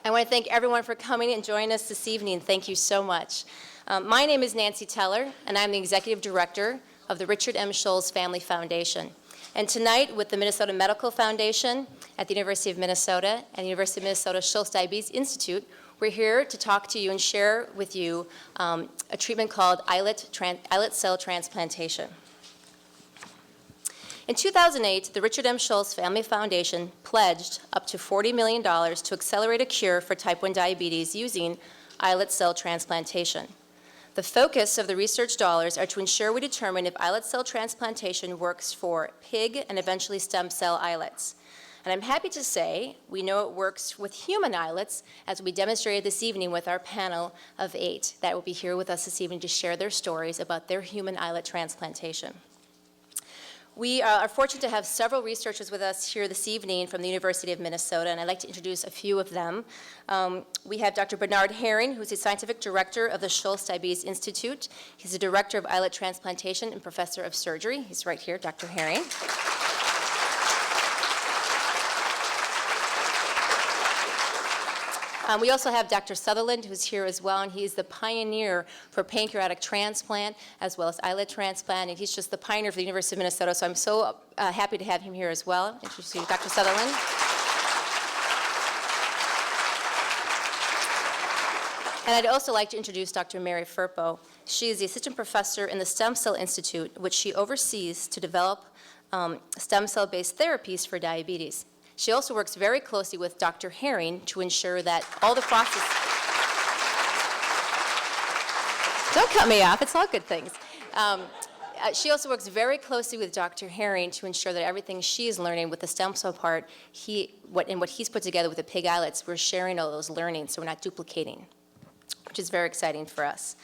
I want to thank everyone for coming and joining us this evening. Thank you so much. My name is Nancy Teller, and I'm the Executive Director of the Richard M. Schulze Family Foundation. And tonight, with the Minnesota Medical Foundation at the University of Minnesota and the University of Minnesota Schulze Diabetes Institute, we're here to talk to you and share with you a treatment called islet cell transplantation. In 2008, the Richard M. Schulze Family Foundation pledged up to $40 million to accelerate a cure for type 1 diabetes using islet cell transplantation. The focus of the research dollars are to ensure we determine if islet cell transplantation works for pig and eventually stem cell islets. And I'm happy to say we know it works with human islets, as we demonstrated this evening with our panel of 8 that will be here with us this evening to share their stories about their human islet transplantation. We are fortunate to have several researchers with us here this evening from the University of Minnesota, and I'd like to introduce a few of them. We have Dr. Bernard Herring, who's the Scientific Director of the Schulze Diabetes Institute. He's the Director of Islet Transplantation and Professor of Surgery. He's right here, Dr. Herring. We also have Dr. Sutherland, who's here as well, and he's the pioneer for pancreatic transplant as well as islet transplant, and he's just the pioneer for the University of Minnesota, so I'm so happy to have him here as well. Introduce you to Dr. Sutherland. And I'd also like to introduce Dr. Mary Firpo. She is the assistant professor in the Stem Cell Institute, which she oversees to develop stem cell-based therapies for diabetes. She also works very closely with Dr. Herring to ensure that all the process... Don't cut me off, it's all good things. She also works very closely with Dr. Herring to ensure that everything she is learning with the stem cell part, what he's put together with the pig islets, we're sharing all those learnings, so we're not duplicating, which is very exciting for us.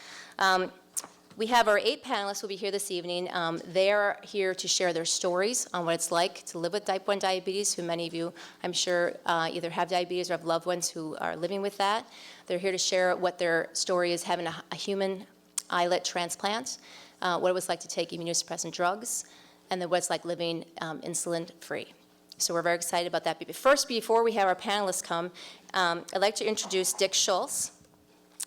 We have our 8 panelists who will be here this evening. They are here to share their stories on what it's like to live with type 1 diabetes, who many of you, I'm sure, either have diabetes or have loved ones who are living with that. They're here to share what their story is having a human islet transplant, what it was like to take immunosuppressant drugs, and then what it's like living insulin-free. So we're very excited about that. But first, before we have our panelists come, I'd like to introduce Dick Schulze.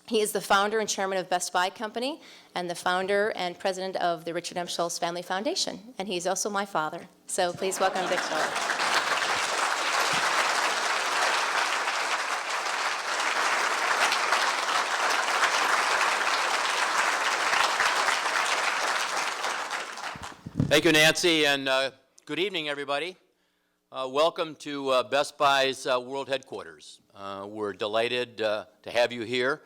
He is the founder and chairman of Best Buy Company and the founder and president of the Richard M. Schulze Family Foundation. And he's also my father. So please welcome Dick Schulze. Thank you, Nancy, and good evening, everybody. Welcome to Best Buy's World Headquarters. We're delighted to have you here.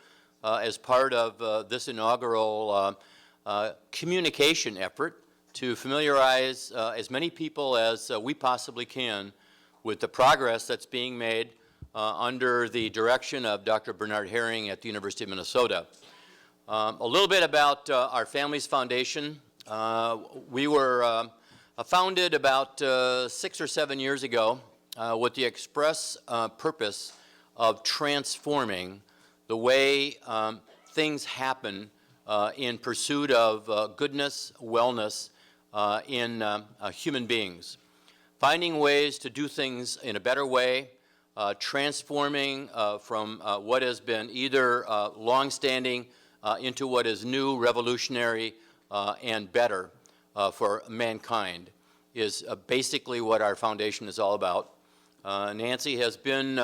As part of this inaugural communication effort to familiarize as many people as we possibly can with the progress that's being made under the direction of Dr. Bernard Herring at the University of Minnesota. A little bit about our family's foundation. We were founded about 6 or 7 years ago with the express purpose of transforming the way things happen in pursuit of goodness, wellness in human beings. Finding ways to do things in a better way, transforming from what has been either long-standing into what is new, revolutionary, and better for mankind is basically what our foundation is all about. Nancy has been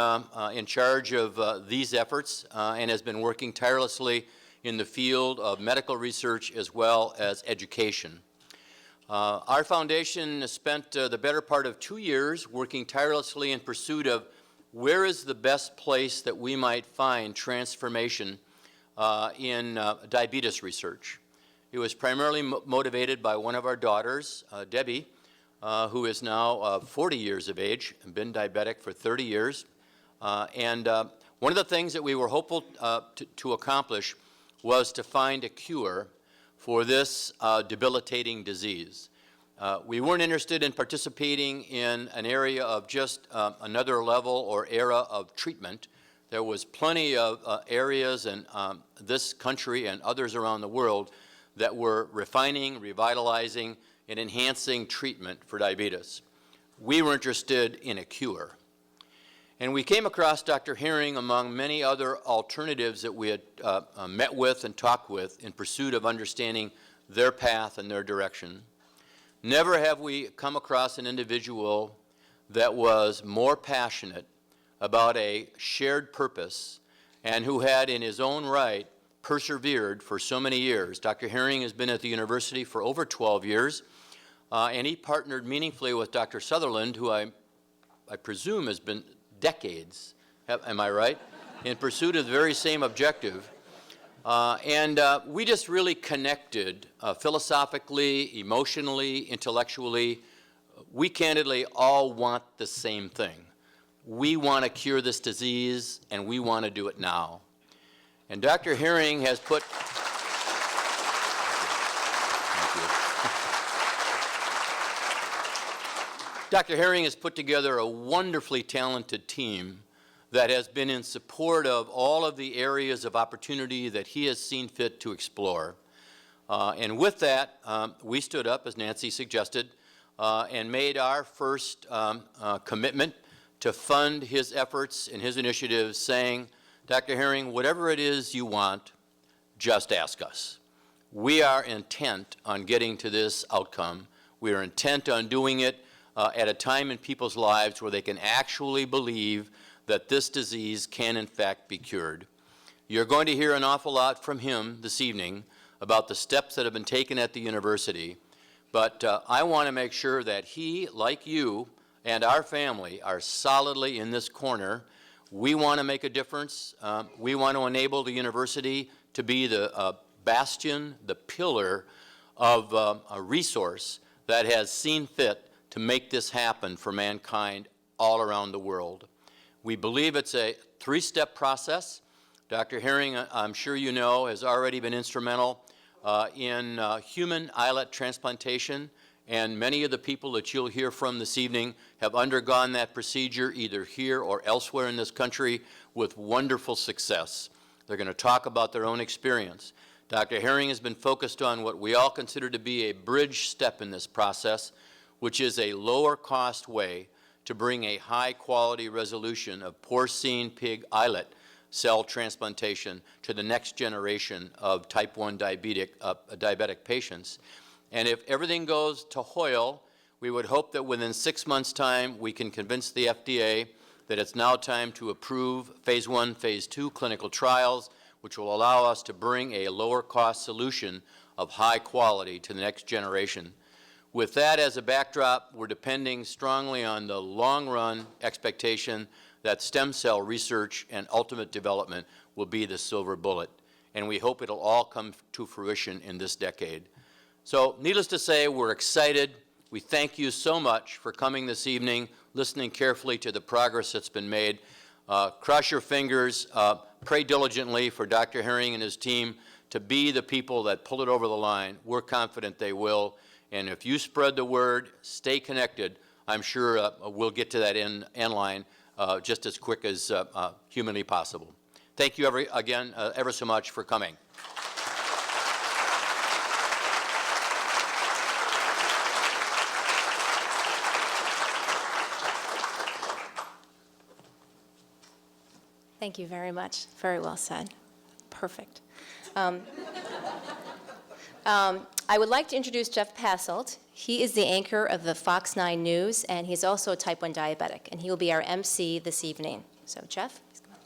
in charge of these efforts and has been working tirelessly in the field of medical research as well as education. Our foundation has spent the better part of 2 years working tirelessly in pursuit of where is the best place that we might find transformation in diabetes research. It was primarily motivated by one of our daughters, Debbie, who is now 40 years of age and been diabetic for 30 years. One of the things that we were hopeful to accomplish was to find a cure for this debilitating disease. We weren't interested in participating in an area of just another level or era of treatment. There was plenty of areas in this country and others around the world that were refining, revitalizing, and enhancing treatment for diabetes. We were interested in a cure. And we came across Dr. Herring among many other alternatives that we had met with and talked with in pursuit of understanding their path and their direction. Never have we come across an individual that was more passionate about a shared purpose and who had in his own right persevered for so many years. Dr. Herring has been at the university for over 12 years, and he partnered meaningfully with Dr. Sutherland, who I presume has been decades, am I right, in pursuit of the very same objective. We just really connected philosophically, emotionally, intellectually. We candidly all want the same thing. We want to cure this disease, and we want to do it now. And Dr. Herring has put... Dr. Herring has put together a wonderfully talented team that has been in support of all of the areas of opportunity that he has seen fit to explore. And with that, we stood up, as Nancy suggested, and made our first commitment to fund his efforts and his initiatives, saying, Dr. Herring, whatever it is you want, just ask us. We are intent on getting to this outcome. We are intent on doing it at a time in people's lives where they can actually believe that this disease can in fact be cured. You're going to hear an awful lot from him this evening about the steps that have been taken at the university, but I want to make sure that he, like you, and our family are solidly in this corner. We want to make a difference. We want to enable the university to be the bastion, the pillar of a resource that has seen fit to make this happen for mankind all around the world. We believe it's a three-step process. Dr. Herring, I'm sure you know, has already been instrumental in human islet transplantation, and many of the people that you'll hear from this evening have undergone that procedure either here or elsewhere in this country with wonderful success. They're going to talk about their own experience. Dr. Herring has been focused on what we all consider to be a bridge step in this process, which is a lower cost way to bring a high quality resolution of porcine pig islet cell transplantation to the next generation of type 1 diabetic patients. And if everything goes to Hoyle, we would hope that within 6 months' time we can convince the FDA that it's now time to approve phase 1, phase 2 clinical trials, which will allow us to bring a lower cost solution of high quality to the next generation. With that as a backdrop, we're depending strongly on the long-run expectation that stem cell research and ultimate development will be the silver bullet. And we hope it'll all come to fruition in this decade. So, needless to say, we're excited. We thank you so much for coming this evening, listening carefully to the progress that's been made. Cross your fingers, pray diligently for Dr. Herring and his team to be the people that pull it over the line. We're confident they will. And if you spread the word, stay connected, I'm sure we'll get to that end line just as quick as humanly possible. Thank you again ever so much for coming. Thank you very much. Very well said. Perfect. I would like to introduce Jeff Passolt. He is the anchor of the Fox 9 News, and he's also a type 1 diabetic, and he will be our MC this evening. So, Jeff, please come on.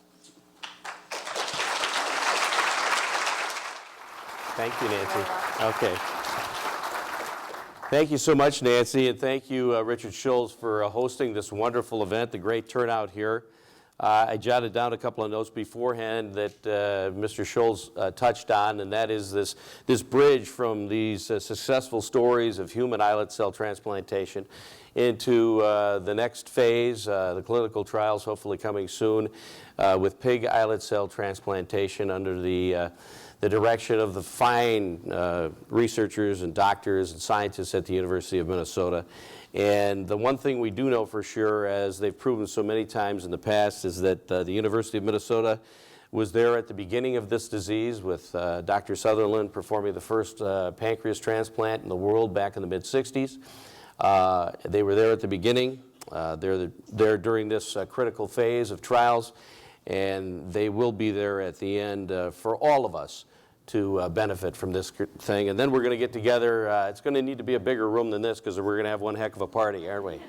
Thank you, Nancy. Okay. Thank you so much, Nancy, and thank you, Richard Schulze, for hosting this wonderful event, the great turnout here. I jotted down a couple of notes beforehand that Mr. Schulze touched on, and that is this bridge from these successful stories of human islet cell transplantation into the next phase, the clinical trials hopefully coming soon, with pig islet cell transplantation under the direction of the fine researchers and doctors and scientists at the University of Minnesota. And the one thing we do know for sure, as they've proven so many times in the past, is that the University of Minnesota was there at the beginning of this disease with Dr. Sutherland performing the first pancreas transplant in the world back in the mid-60s. They were there at the beginning. They're there during this critical phase of trials, and they will be there at the end for all of us to benefit from this thing. And then we're going to get together. It's going to need to be a bigger room than this because we're going to have one heck of a party, aren't we?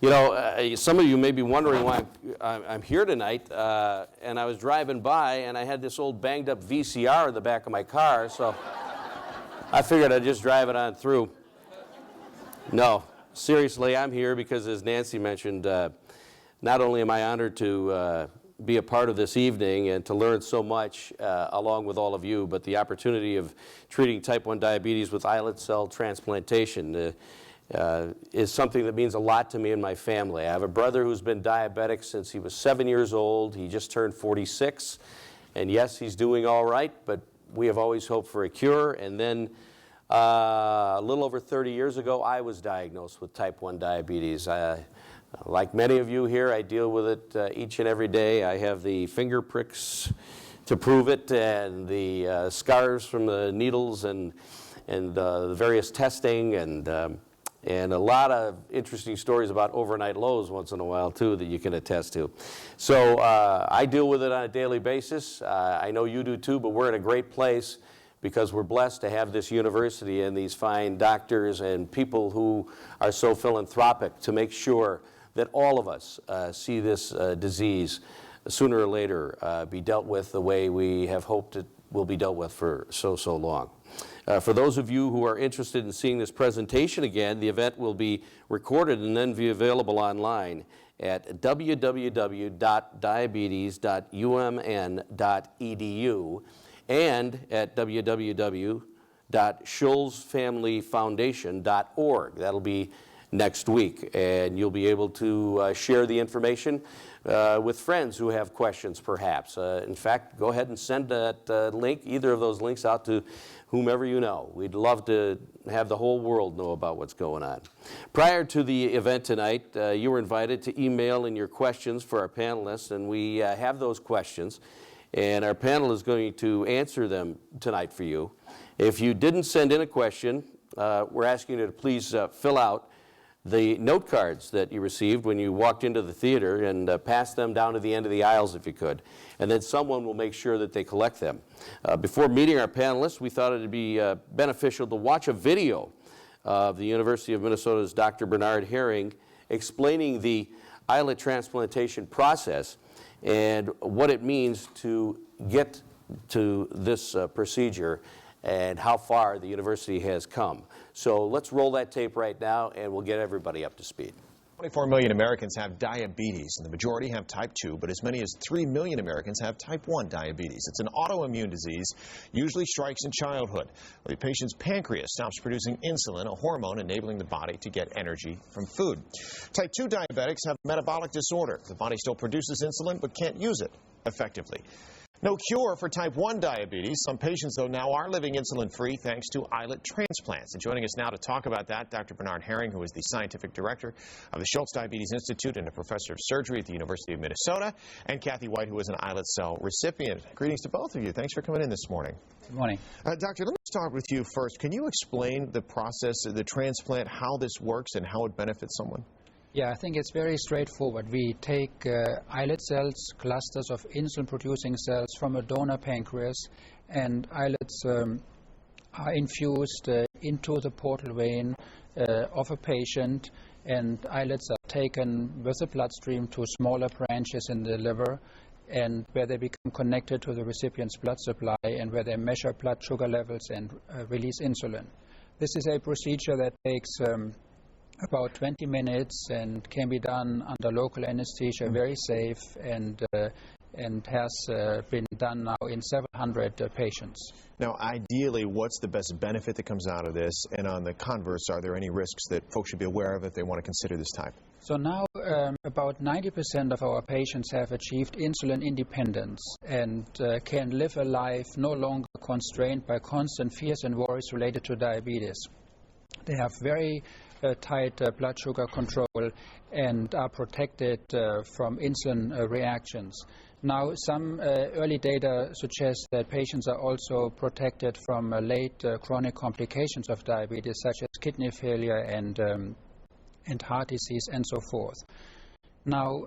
You know, some of you may be wondering why I'm here tonight, and I was driving by, and I had this old banged-up VCR in the back of my car, so I figured I'd just drive it on through. No, seriously, I'm here because, as Nancy mentioned, not only am I honored to be a part of this evening and to learn so much along with all of you, but the opportunity of treating type 1 diabetes with islet cell transplantation is something that means a lot to me and my family. I have a brother who's been diabetic since he was 7 years old. He just turned 46, and yes, he's doing all right, but we have always hoped for a cure. And then a little over 30 years ago, I was diagnosed with type 1 diabetes. Like many of you here, I deal with it each and every day. I have the finger pricks to prove it, and the scars from the needles, and the various testing, and a lot of interesting stories about overnight lows once in a while, too, that you can attest to. So I deal with it on a daily basis. I know you do, too, but we're in a great place because we're blessed to have this university and these fine doctors and people who are so philanthropic to make sure that all of us see this disease sooner or later be dealt with the way we have hoped it will be dealt with for so long. For those of you who are interested in seeing this presentation again, the event will be recorded and then be available online at www.diabetes.umn.edu and at www.schulzefamilyfoundation.org. That'll be next week, and you'll be able to share the information with friends who have questions, perhaps. In fact, go ahead and send that link, either of those links, out to whomever you know. We'd love to have the whole world know about what's going on. Prior to the event tonight, you were invited to email in your questions for our panelists, and we have those questions, and our panel is going to answer them tonight for you. If you didn't send in a question, we're asking you to please fill out the note cards that you received when you walked into the theater and pass them down to the end of the aisles if you could. And then someone will make sure that they collect them. Before meeting our panelists, we thought it would be beneficial to watch a video of the University of Minnesota's Dr. Bernard Herring explaining the islet transplantation process and what it means to get to this procedure and how far the university has come. So let's roll that tape right now, and we'll get everybody up to speed. 24 million Americans have diabetes, and the majority have type 2, but as many as 3 million Americans have type 1 diabetes. It's an autoimmune disease, usually strikes in childhood, where the patient's pancreas stops producing insulin, a hormone enabling the body to get energy from food. Type 2 diabetics have a metabolic disorder. The body still produces insulin, but can't use it effectively. No cure for type 1 diabetes. Some patients, though, now are living insulin-free thanks to islet transplants. And joining us now to talk about that, Dr. Bernard Herring, who is the scientific director of the Schulze Diabetes Institute and a professor of surgery at the University of Minnesota, and Kathy White, who is an islet cell recipient. Greetings to both of you. Thanks for coming in this morning. Good morning. Doctor, let me start with you first. Can you explain the process of the transplant, how this works, and how it benefits someone? Yeah, I think it's very straightforward. We take islet cells, clusters of insulin-producing cells from a donor pancreas, and islets are infused into the portal vein of a patient, and islets are taken with the bloodstream to smaller branches in the liver, and where they become connected to the recipient's blood supply, and where they measure blood sugar levels and release insulin. This is a procedure that takes about 20 minutes and can be done under local anesthesia, very safe, and has been done now in several hundred patients. Now, ideally, what's the best benefit that comes out of this? And on the converse, are there any risks that folks should be aware of if they want to consider this type? So now about 90% of our patients have achieved insulin independence and can live a life no longer constrained by constant fears and worries related to diabetes. They have very tight blood sugar control and are protected from insulin reactions. Now, some early data suggests that patients are also protected from late chronic complications of diabetes, such as kidney failure and and heart disease and so forth. Now,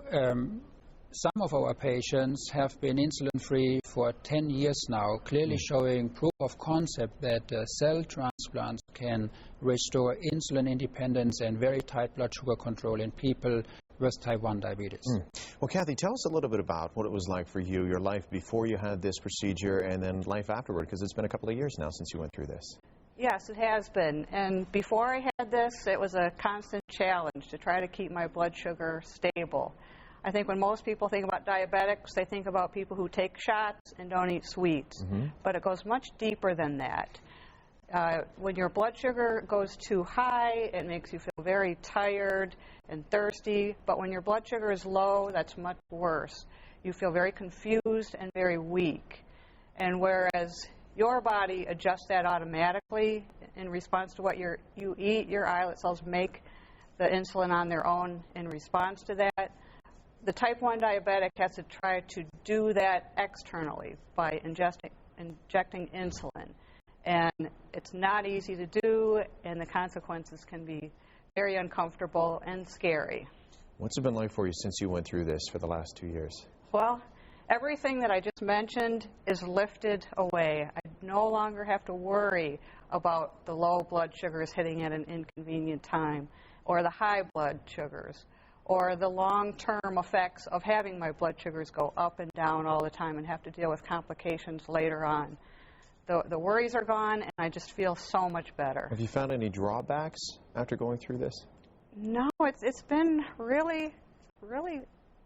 some of our patients have been insulin-free for 10 years now, clearly showing proof of concept that cell transplants can restore insulin independence and very tight blood sugar control in people with type 1 diabetes. Well, Kathy, tell us a little bit about what it was like for you, your life before you had this procedure and then life afterward, because it's been a couple of years now since you went through this. Yes, it has been. And before I had this, it was a constant challenge to try to keep my blood sugar stable. I think when most people think about diabetics, they think about people who take shots and don't eat sweets. But it goes much deeper than that. When your blood sugar goes too high, it makes you feel very tired and thirsty. But when your blood sugar is low, that's much worse. You feel very confused and very weak. And whereas your body adjusts that automatically in response to what you eat, your islet cells make the insulin on their own in response to that. The type 1 diabetic has to try to do that externally by injecting insulin. And it's not easy to do, and the consequences can be very uncomfortable and scary. What's it been like for you since you went through this for the last 2 years? Well, everything that I just mentioned is lifted away. I no longer have to worry about the low blood sugars hitting at an inconvenient time, or the high blood sugars, or the long-term effects of having my blood sugars go up and down all the time and have to deal with complications later on. The worries are gone, and I just feel so much better. Have you found any drawbacks after going through this? No, it's been really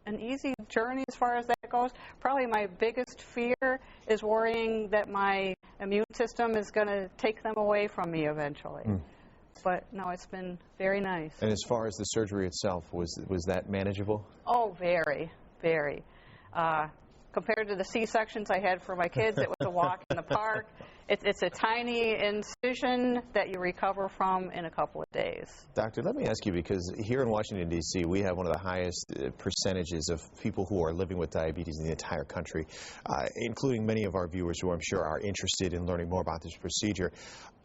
an easy journey as far as that goes. Probably my biggest fear is worrying that my immune system is going to take them away from me eventually. But no, it's been very nice. And as far as the surgery itself, was that manageable? Oh, very, very. Compared to the C-sections I had for my kids, it was a walk in the park. It's a tiny incision that you recover from in a couple of days. Doctor, let me ask you, because here in Washington, D.C., we have one of the highest percentages of people who are living with diabetes in the entire country, including many of our viewers who I'm sure are interested in learning more about this procedure.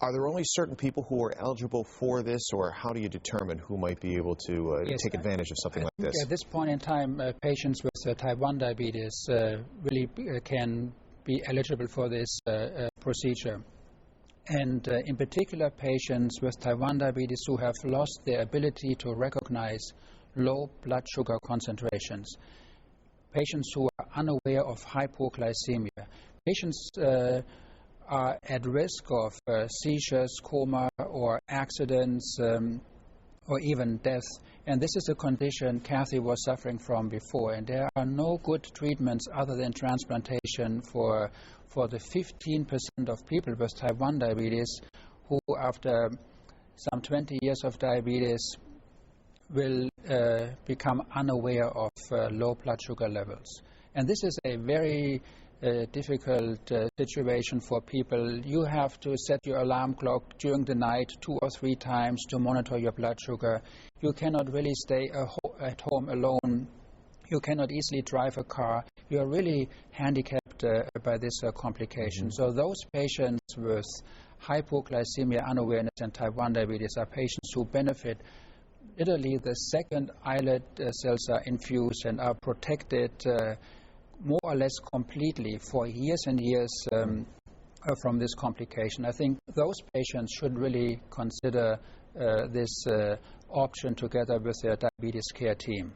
Are there only certain people who are eligible for this, or how do you determine who might be able to take advantage of something like this? At this point in time, patients with type 1 diabetes really can be eligible for this procedure. And in particular, patients with type 1 diabetes who have lost their ability to recognize low blood sugar concentrations, patients who are unaware of hypoglycemia, patients are at risk of seizures, coma, or accidents, or even death. And this is a condition Kathy was suffering from before. And there are no good treatments other than transplantation for the 15% of people with type 1 diabetes who, after some 20 years of diabetes, will become unaware of low blood sugar levels. And this is a very difficult situation for people. You have to set your alarm clock during the night 2 or 3 times to monitor your blood sugar. You cannot really stay at home alone. You cannot easily drive a car. You are really handicapped by this complication. So those patients with hypoglycemia unawareness and type 1 diabetes are patients who benefit. Literally, the second islet cells are infused and are protected more or less completely for years and years from this complication. I think those patients should really consider this option together with their diabetes care team.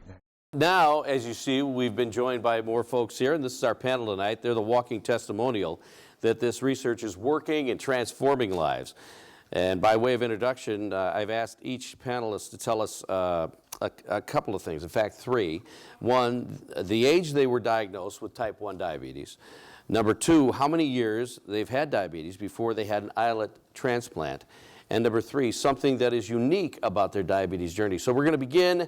Now, as you see, we've been joined by more folks here, and this is our panel tonight. They're the walking testimonial that this research is working and transforming lives. And by way of introduction, I've asked each panelist to tell us a couple of things, in fact 3. One, the age they were diagnosed with type 1 diabetes. Number 2, how many years they've had diabetes before they had an islet transplant. And number 3, something that is unique about their diabetes journey. So we're going to begin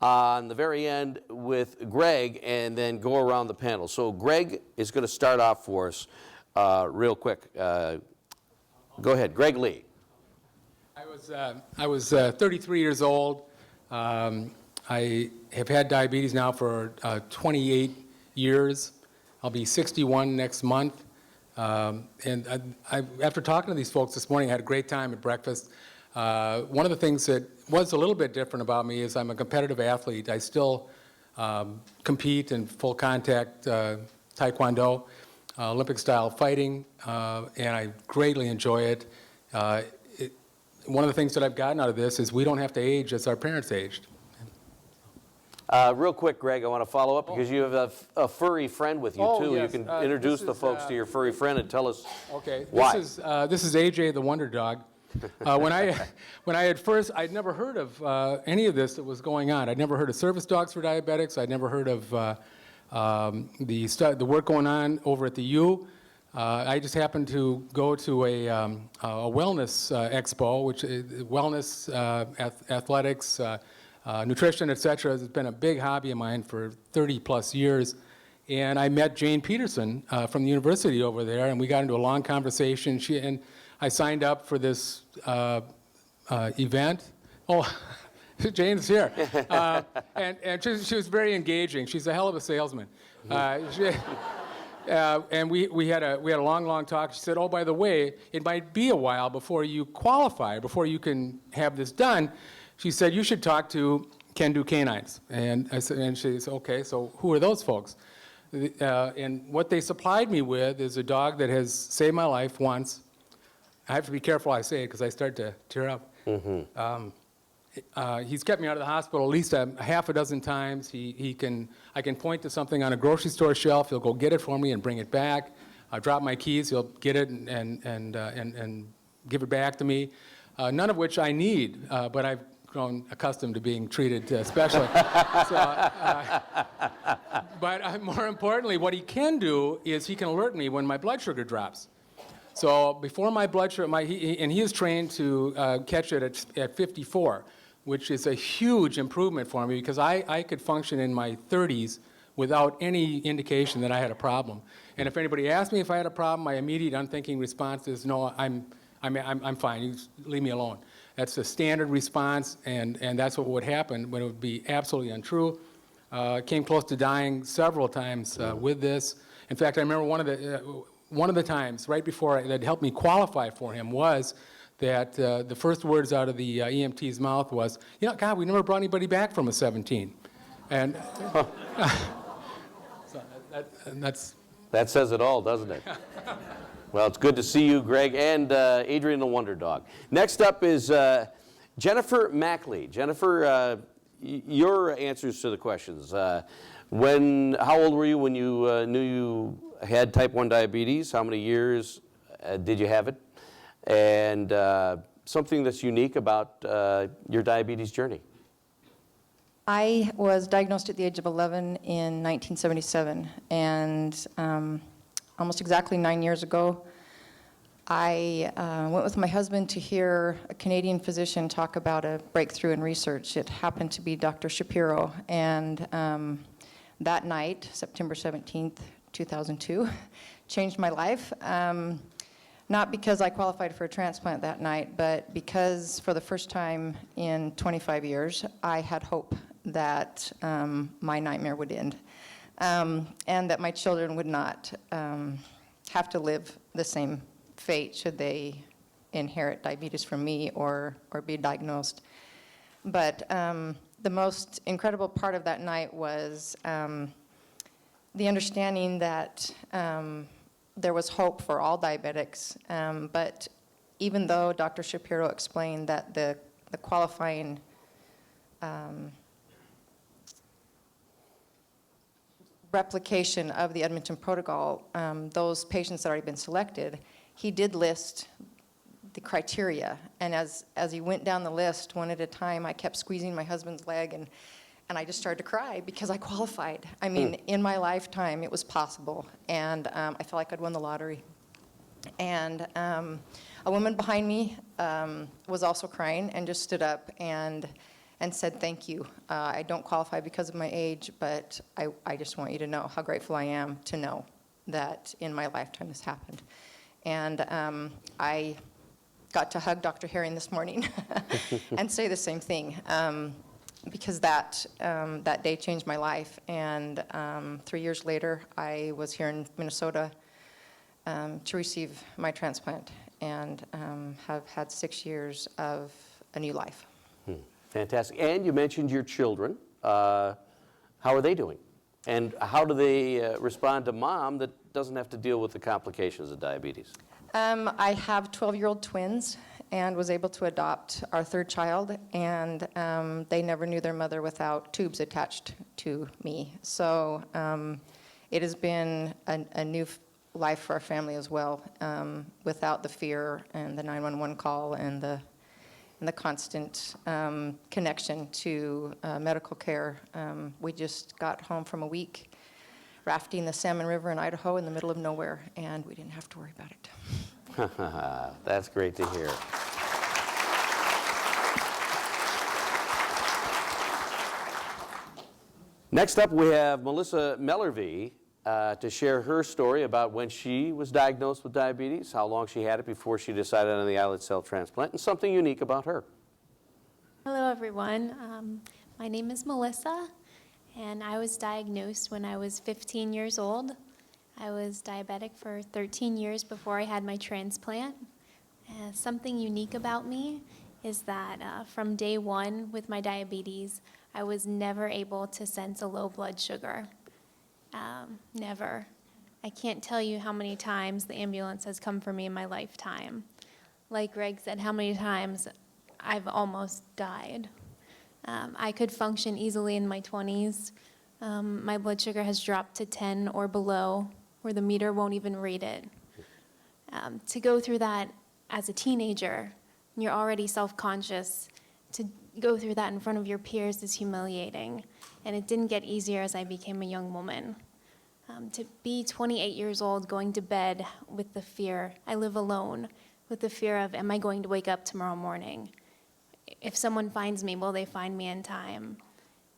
on the very end with Greg and then go around the panel. So Greg is going to start off for us real quick. Go ahead, Greg Lee. I was 33 years old. I have had diabetes now for 28 years. I'll be 61 next month. And after talking to these folks this morning, I had a great time at breakfast. One of the things that was a little bit different about me is I'm a competitive athlete. I still compete in full contact taekwondo, Olympic-style fighting, and I greatly enjoy it. One of the things that I've gotten out of this is we don't have to age as our parents aged. Real quick, Greg, I want to follow up because you have a furry friend with you, too. Yes. You can introduce the folks to your furry friend and tell us why. This is AJ the Wonder Dog. When I had first, I'd never heard of any of this that was going on. I'd never heard of service dogs for diabetics. I'd never heard of the work going on over at the U. I just happened to go to a wellness expo, which is wellness, athletics, nutrition, et cetera, has been a big hobby of mine for 30-plus years. And I met Jane Peterson from the university over there, and we got into a long conversation. I signed up for this event. Oh, Jane's here. And she was very engaging. She's a hell of a salesman. And we had a long, long talk. She said, oh, by the way, it might be a while before you qualify, before you can have this done. She said, you should talk to Can Do Canines. And she said, okay, so who are those folks? And what they supplied me with is a dog that has saved my life once. I have to be careful I say it because I start to tear up. He's kept me out of the hospital at least a half a dozen times. I can point to something on a grocery store shelf. He'll go get it for me and bring it back. I drop my keys. He'll get it and give it back to me. None of which I need, but I've grown accustomed to being treated specially. But more importantly, what he can do is he can alert me when my blood sugar drops. So before my blood sugar, and he is trained to catch it at 54, which is a huge improvement for me because I could function in my 30s without any indication that I had a problem. And if anybody asked me if I had a problem, my immediate unthinking response is, no, I'm fine. You just leave me alone. That's the standard response, and that's what would happen when it would be absolutely untrue. Came close to dying several times with this. In fact, I remember one of the times right before that helped me qualify for him was that the first words out of the EMT's mouth was, you know, God, we never brought anybody back from a 17. And so that says it all, doesn't it? Well, it's good to see you, Greg, and Adrian the Wonder Dog. Next up is Jennifer Mackley. Jennifer, your answers to the questions. How old were you when you knew you had type 1 diabetes? How many years did you have it? And something that's unique about your diabetes journey. I was diagnosed at the age of 11 in 1977, and almost exactly 9 years ago, I went with my husband to hear a Canadian physician talk about a breakthrough in research. It happened to be Dr. Shapiro, and that night, September 17th, 2002, changed my life. Not because I qualified for a transplant that night, but because for the first time in 25 years, I had hope that my nightmare would end, and that my children would not have to live the same fate should they inherit diabetes from me or be diagnosed. But the most incredible part of that night was the understanding that there was hope for all diabetics, but even though Dr. Shapiro explained that the qualifying replication of the Edmonton protocol, those patients that had already been selected, he did list the criteria. And as he went down the list one at a time, I kept squeezing my husband's leg, and I just started to cry because I qualified. I mean, in my lifetime, it was possible, and I felt like I'd won the lottery. And a woman behind me was also crying and just stood up and said, thank you. I don't qualify because of my age, but I just want you to know how grateful I am to know that in my lifetime this happened. And I got to hug Dr. Herring this morning and say the same thing. Because that day changed my life, and 3 years later, I was here in Minnesota to receive my transplant. and have had 6 years of a new life. Fantastic. And you mentioned your children. How are they doing? And how do they respond to mom that doesn't have to deal with the complications of diabetes? I have 12-year-old twins and was able to adopt our third child, and they never knew their mother without tubes attached to me. So it has been a new life for our family as well, without the fear and the 911 call and the constant connection to medical care. We just got home from a week rafting the Salmon River in Idaho in the middle of nowhere, and we didn't have to worry about it. That's great to hear. Next up, we have Melissa Mellervey to share her story about when she was diagnosed with diabetes, how long she had it before she decided on the islet cell transplant, and something unique about her. Hello, everyone. My name is Melissa, and I was diagnosed when I was 15 years old. I was diabetic for 13 years before I had my transplant. Something unique about me is that from day one with my diabetes, I was never able to sense a low blood sugar. Never. I can't tell you how many times the ambulance has come for me in my lifetime. Like Greg said, how many times I've almost died. I could function easily in my 20s. My blood sugar has dropped to 10 or below, where the meter won't even read it. To go through that as a teenager, and you're already self-conscious, to go through that in front of your peers is humiliating. And it didn't get easier as I became a young woman. To be 28 years old, going to bed with the fear, I live alone, with the fear of, am I going to wake up tomorrow morning? If someone finds me, will they find me in time?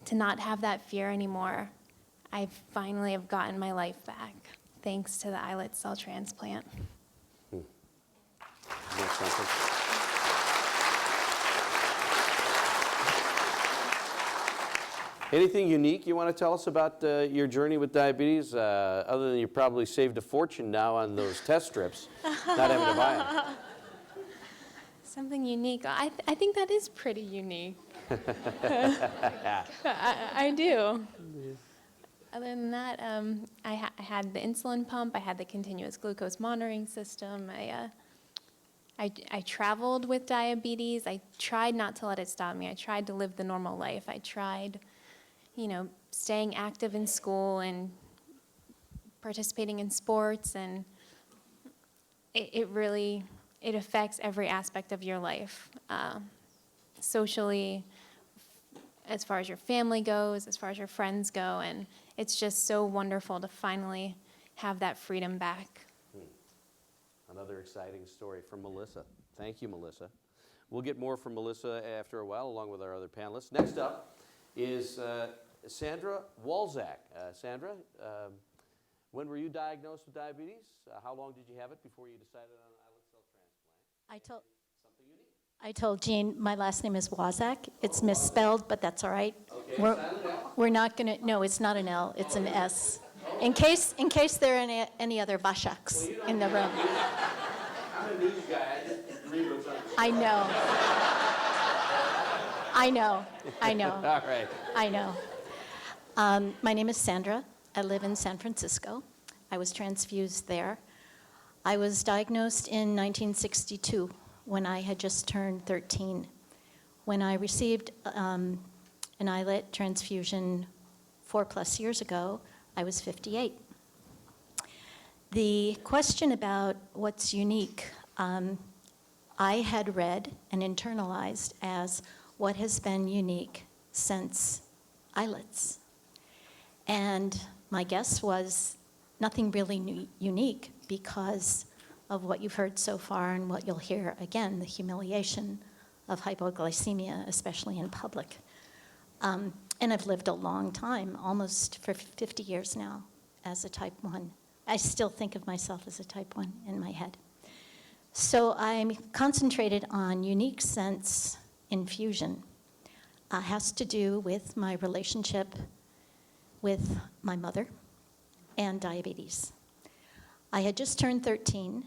To not have that fear anymore, I finally have gotten my life back, thanks to the islet cell transplant. Anything unique you want to tell us about your journey with diabetes, other than you probably saved a fortune now on those test strips, not having to buy them? Something unique. I think that is pretty unique. I do. Other than that, I had the insulin pump. I had the continuous glucose monitoring system. I traveled with diabetes. I tried not to let it stop me. I tried to live the normal life. I tried, staying active in school and participating in sports, and it really affects every aspect of your life, socially, as far as your family goes, as far as your friends go, and it's just so wonderful to finally have that freedom back. Another exciting story from Melissa. Thank you, Melissa. We'll get more from Melissa after a while, along with our other panelists. Next up is Sandra Walzak. Sandra, when were you diagnosed with diabetes? How long did you have it before you decided on an islet cell transplant? Something unique. I told Jean my last name is Wazak. It's misspelled, but that's all right. Okay, We're not going to, no, it's not an L, it's an S. In case there are any other Vashaks in the room. I'm a news guy. I just read what's on the I know. All right. I know. My name is Sandra. I live in San Francisco. I was transfused there. I was diagnosed in 1962 when I had just turned 13. When I received an islet transfusion 4+ years ago, I was 58. The question about what's unique, I had read and internalized as what has been unique since islets. And my guess was nothing really unique because of what you've heard so far and what you'll hear again, the humiliation of hypoglycemia, especially in public. And I've lived a long time, almost for 50 years now, as a type 1. I still think of myself as a type 1 in my head. So I'm concentrated on unique sense infusion. Has to do with my relationship with my mother and diabetes. I had just turned 13,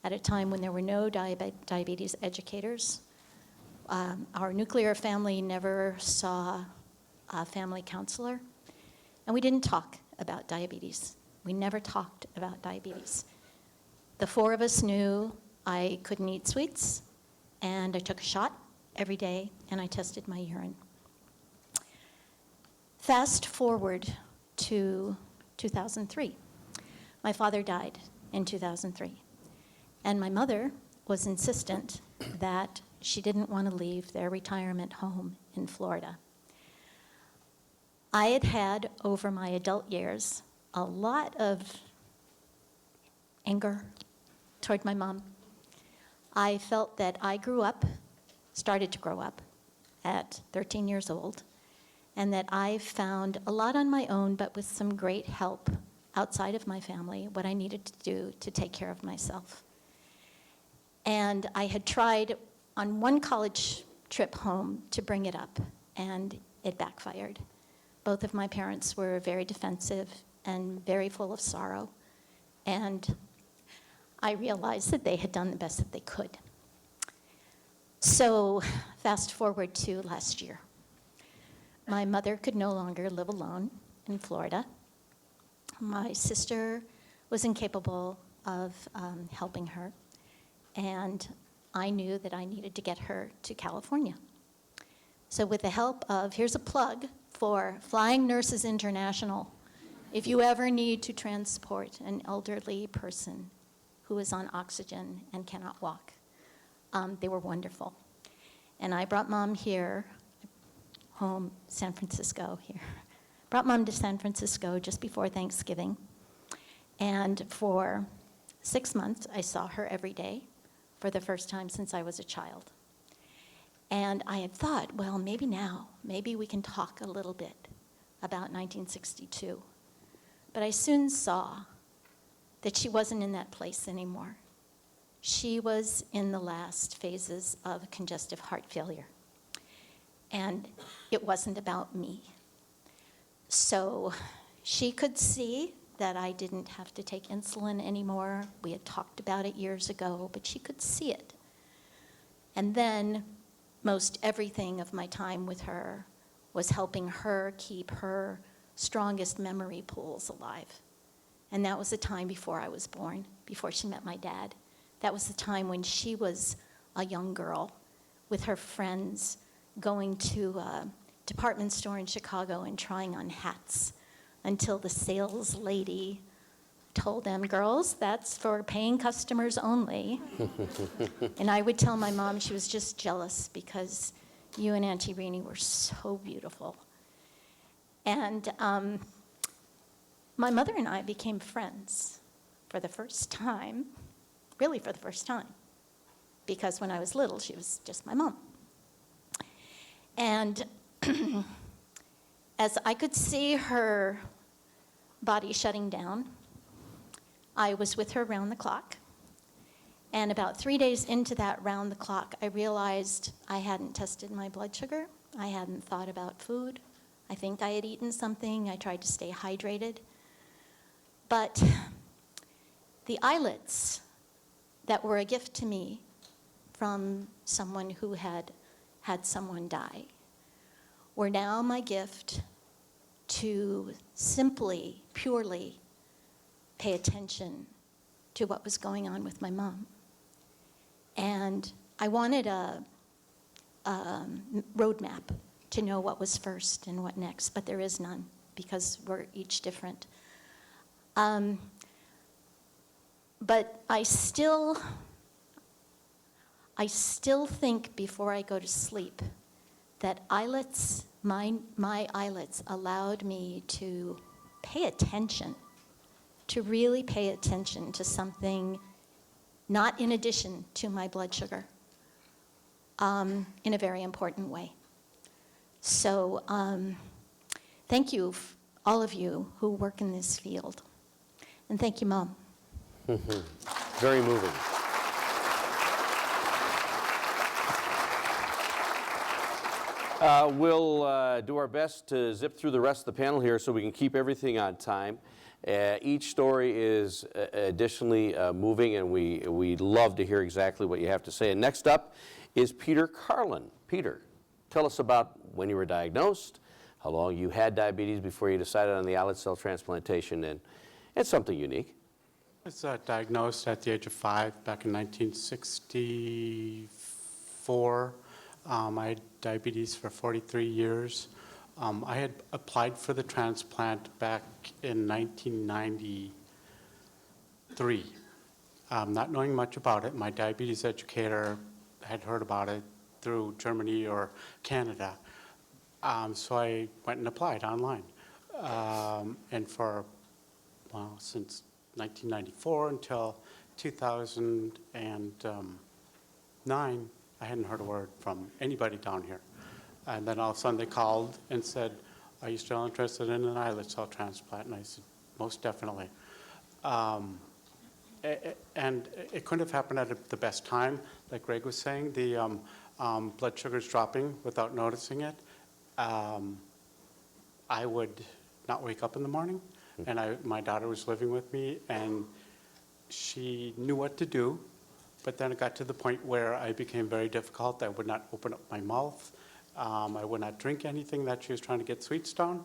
at a time when there were no diabetes educators. Our nuclear family never saw a family counselor, and we didn't talk about diabetes. We never talked about diabetes. The four of us knew I couldn't eat sweets, and I took a shot every day, and I tested my urine. Fast forward to 2003. My father died in 2003, and my mother was insistent that she didn't want to leave their retirement home in Florida. I had had, over my adult years, a lot of anger toward my mom. I felt that I started to grow up at 13 years old, and that I found a lot on my own, but with some great help outside of my family, what I needed to do to take care of myself. And I had tried on one college trip home to bring it up, and it backfired. Both of my parents were very defensive and very full of sorrow, and I realized that they had done the best that they could. So fast forward to last year. My mother could no longer live alone in Florida. My sister was incapable of helping her, and I knew that I needed to get her to California. So with the help of, here's a plug for Flying Nurses International, if you ever need to transport an elderly person who is on oxygen and cannot walk. They were wonderful. And I brought Mom here, home, San Francisco here. Brought Mom to San Francisco just before Thanksgiving. And for 6 months, I saw her every day for the first time since I was a child. And I had thought, well, maybe we can talk a little bit about 1962. But I soon saw that she wasn't in that place anymore. She was in the last phases of congestive heart failure. And it wasn't about me. So she could see that I didn't have to take insulin anymore. We had talked about it years ago, but she could see it. And then most everything of my time with her was helping her keep her strongest memory pools alive. And that was the time before I was born, before she met my dad. That was the time when she was a young girl with her friends going to a department store in Chicago and trying on hats until the sales lady told them, girls, that's for paying customers only. And I would tell my mom she was just jealous because you and Auntie Renee were so beautiful. And my mother and I became friends for the first time, really for the first time, because when I was little, she was just my mom. And as I could see her body shutting down, I was with her round the clock. And about 3 days into that round the clock, I realized I hadn't tested my blood sugar. I hadn't thought about food. I think I had eaten something. I tried to stay hydrated. But the islets that were a gift to me from someone who had had someone die were now my gift to simply, purely pay attention to what was going on with my mom. And I wanted a roadmap to know what was first and what next, but there is none because we're each different. But I still think before I go to sleep that islets, my islets allowed me to pay attention, to really pay attention to something not in addition to my blood sugar, in a very important way. So thank you, all of you who work in this field. And thank you, Mom. Very moving. We'll do our best to zip through the rest of the panel here so we can keep everything on time. Each story is additionally moving, and we love to hear exactly what you have to say. And next up is Peter Carlin. Peter, tell us about when you were diagnosed, how long you had diabetes before you decided on the islet cell transplantation, and something unique. I was diagnosed at the age of 5 back in 1964. I had diabetes for 43 years. I had applied for the transplant back in 1993. Not knowing much about it, my diabetes educator had heard about it through Germany or Canada. So I went and applied online. And for, well, since 1994 until 2009, I hadn't heard a word from anybody down here. And then all of a sudden they called and said, "Are you still interested in an islet cell transplant?" And I said, "Most definitely." And it couldn't have happened at the best time. Like Greg was saying, the blood sugar's dropping without noticing it. I would not wake up in the morning, and my daughter was living with me, and she knew what to do, but then it got to the point where I became very difficult. I would not open up my mouth. I would not drink anything that she was trying to get sweets down.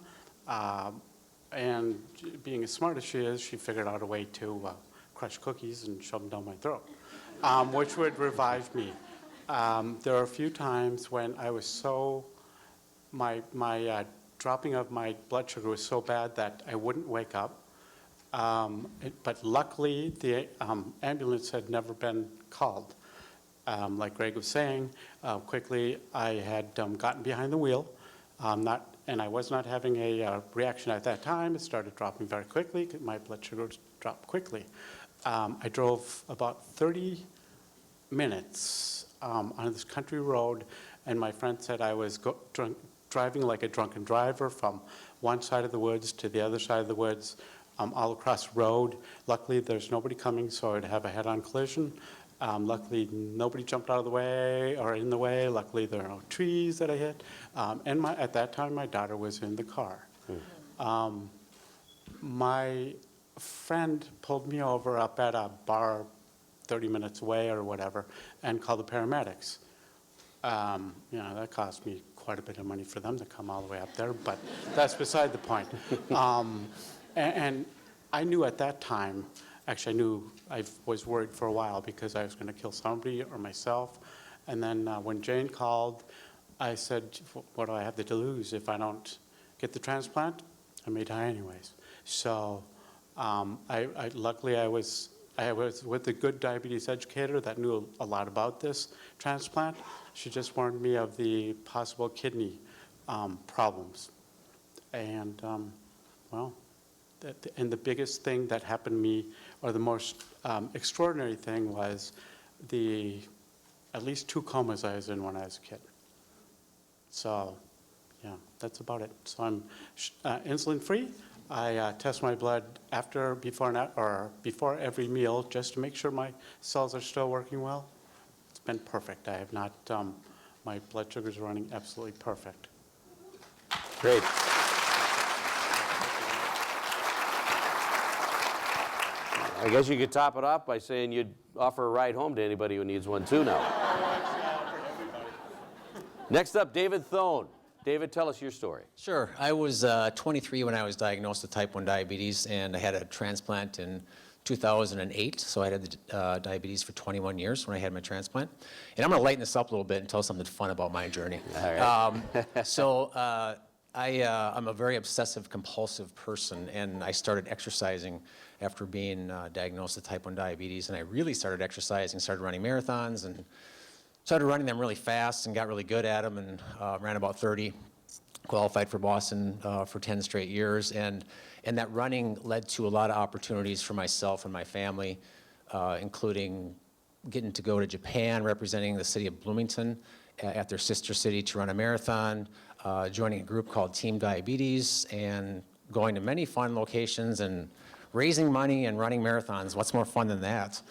And being as smart as she is, she figured out a way to crush cookies and shove them down my throat, which would revive me. There are a few times when I was so, my dropping of my blood sugar was so bad that I wouldn't wake up. But luckily, the ambulance had never been called. Like Greg was saying, quickly I had gotten behind the wheel, and I was not having a reaction at that time. It started dropping very quickly. My blood sugar dropped quickly. I drove about 30 minutes on this country road, and my friend said I was driving like a drunken driver from one side of the woods to the other side of the woods, all across the road. Luckily, there's nobody coming, so I'd have a head-on collision. Luckily, nobody jumped out of the way or in the way. Luckily, there are no trees that I hit. And at that time, my daughter was in the car. My friend pulled me over up at a bar 30 minutes away or whatever and called the paramedics. That cost me quite a bit of money for them to come all the way up there, but that's beside the point. And I knew at that time, actually I knew I was worried for a while because I was going to kill somebody or myself. And then when Jane called, I said, what do I have to lose? If I don't get the transplant, I may die anyways. So luckily I was with a good diabetes educator that knew a lot about this transplant. She just warned me of the possible kidney problems. And and the biggest thing that happened to me, or the most extraordinary thing, was at least 2 comas I was in when I was a kid. So, yeah, that's about it. So I'm insulin-free. I test my blood before every meal just to make sure my cells are still working well. It's been perfect. I have not. My blood sugars are running absolutely perfect. Great. I guess you could top it off by saying you'd offer a ride home to anybody who needs one too now. Next up, David Thone. David, tell us your story. Sure. I was 23 when I was diagnosed with type 1 diabetes, and I had a transplant in 2008, so I had diabetes for 21 years when I had my transplant. And I'm going to lighten this up a little bit and tell something fun about my journey. All right. I'm a very obsessive compulsive person, and I started exercising after being diagnosed with type 1 diabetes, and I really started exercising, started running marathons, and started running them really fast and got really good at them, and ran about 30, qualified for Boston for 10 straight years, and that running led to a lot of opportunities for myself and my family, including getting to go to Japan, representing the city of Bloomington at their sister city to run a marathon, joining a group called Team Diabetes, and going to many fun locations and raising money and running marathons. What's more fun than that?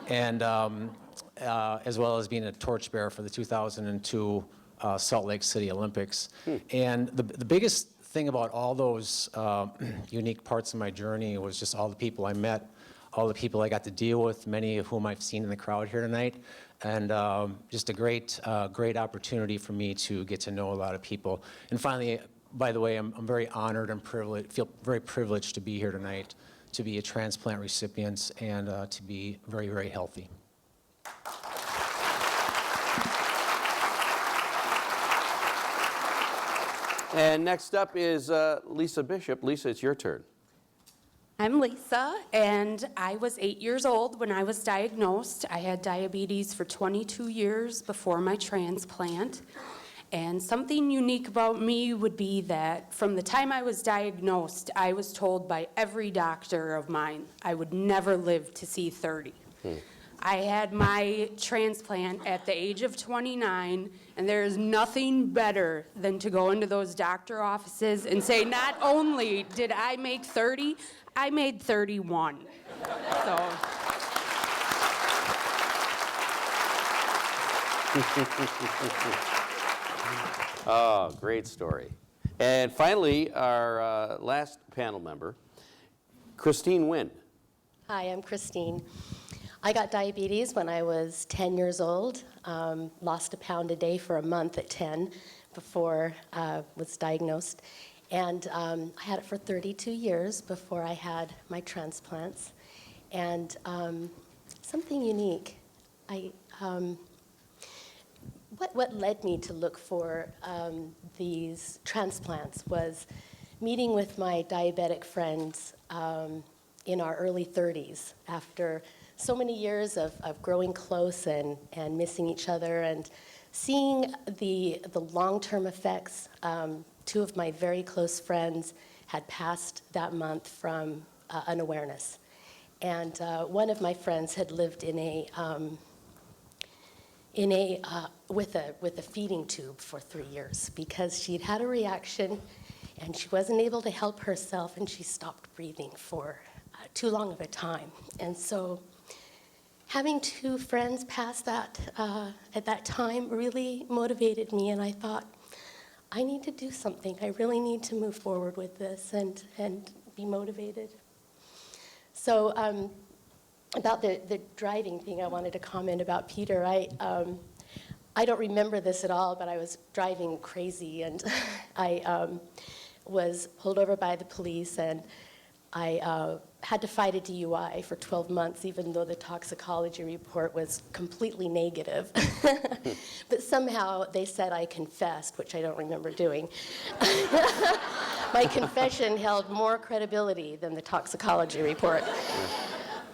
And as well as being a torchbearer for the 2002 Salt Lake City Olympics. And the biggest thing about all those unique parts of my journey was just all the people I met, all the people I got to deal with, many of whom I've seen in the crowd here tonight, and just a great opportunity for me to get to know a lot of people. And finally, by the way, I'm very honored and privileged, feel very privileged to be here tonight, to be a transplant recipient, and to be very, very healthy. And next up is Lisa Bishop. Lisa, it's your turn. I'm Lisa, and I was 8 years old when I was diagnosed. I had diabetes for 22 years before my transplant. And something unique about me would be that from the time I was diagnosed, I was told by every doctor of mine I would never live to see 30. I had my transplant at the age of 29, and there is nothing better than to go into those doctor offices and say, not only did I make 30, I made 31. So. Oh, great story. And finally, our last panel member, Christine Wynn. Hi, I'm Christine. I got diabetes when I was 10 years old, lost a pound a day for a month at 10 before I was diagnosed. And I had it for 32 years before I had my transplants. And something unique, what led me to look for these transplants was meeting with my diabetic friends in our early 30s after so many years of growing close and missing each other and seeing the long-term effects. Two of my very close friends had passed that month from unawareness. And one of my friends had lived with a feeding tube for 3 years because she'd had a reaction and she wasn't able to help herself and she stopped breathing for too long of a time. And so having two friends pass that at that time really motivated me, and I thought, I need to do something. I really need to move forward with this and be motivated. So about the driving thing, I wanted to comment about Peter. I don't remember this at all, but I was driving crazy, and I was pulled over by the police, and I had to fight a DUI for 12 months, even though the toxicology report was completely negative. But somehow they said I confessed, which I don't remember doing. My confession held more credibility than the toxicology report.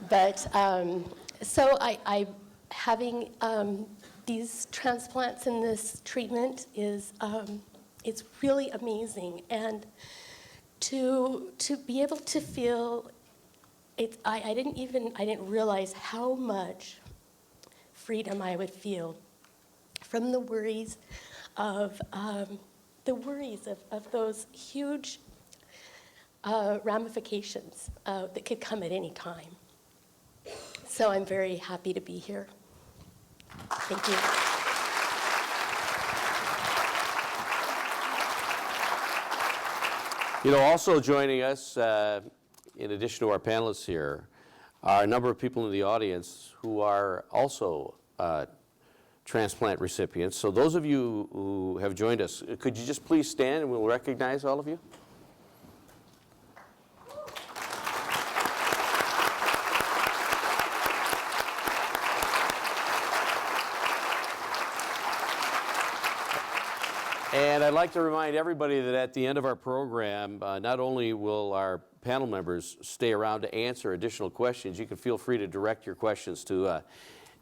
But so having these transplants and this treatment is it's really amazing, and to be able to feel it, I didn't realize how much freedom I would feel from the worries of those huge ramifications that could come at any time. So I'm very happy to be here. Thank you. You know, also joining us, in addition to our panelists here, are a number of people in the audience who are also transplant recipients. So those of you who have joined us, could you just please stand and we'll recognize all of you? And I'd like to remind everybody that at the end of our program, not only will our panel members stay around to answer additional questions, you can feel free to direct your questions to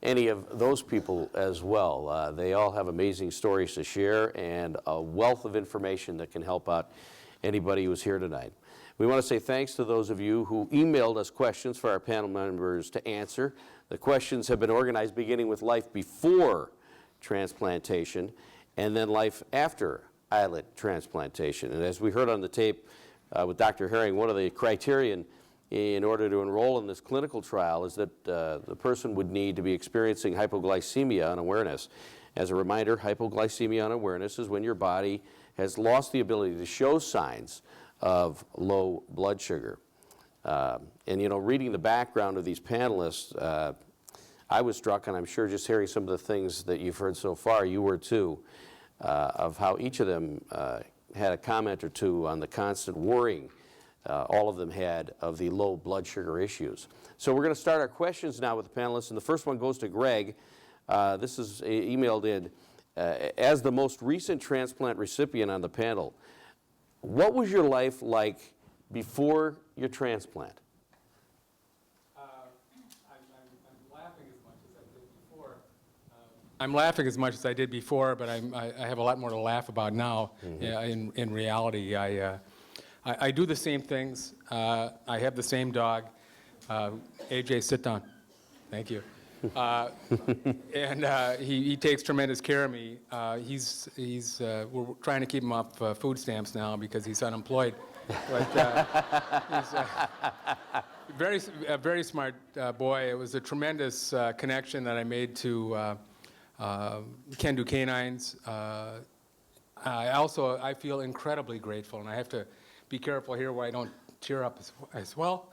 any of those people as well. They all have amazing stories to share and a wealth of information that can help out anybody who's here tonight. We want to say thanks to those of you who emailed us questions for our panel members to answer. The questions have been organized beginning with life before transplantation and then life after islet transplantation. And as we heard on the tape with Dr. Herring, one of the criterion in order to enroll in this clinical trial is that the person would need to be experiencing hypoglycemia unawareness. As a reminder, hypoglycemia unawareness is when your body has lost the ability to show signs of low blood sugar. And, you know, reading the background of these panelists, I was struck, and I'm sure just hearing some of the things that you've heard so far, you were too, of how each of them had a comment or two on the constant worrying all of them had of the low blood sugar issues. So we're going to start our questions now with the panelists, and the first one goes to Greg. This is emailed in. As the most recent transplant recipient on the panel, what was your life like before your transplant? I'm laughing as much as I did before, but I have a lot more to laugh about now. In reality, I do the same things. I have the same dog. AJ, sit down. Thank you. And he takes tremendous care of me. We're trying to keep him off food stamps now because he's unemployed. But he's a very smart boy. It was a tremendous connection that I made to Can Do Canines. I feel incredibly grateful, and I have to be careful here where I don't tear up as well.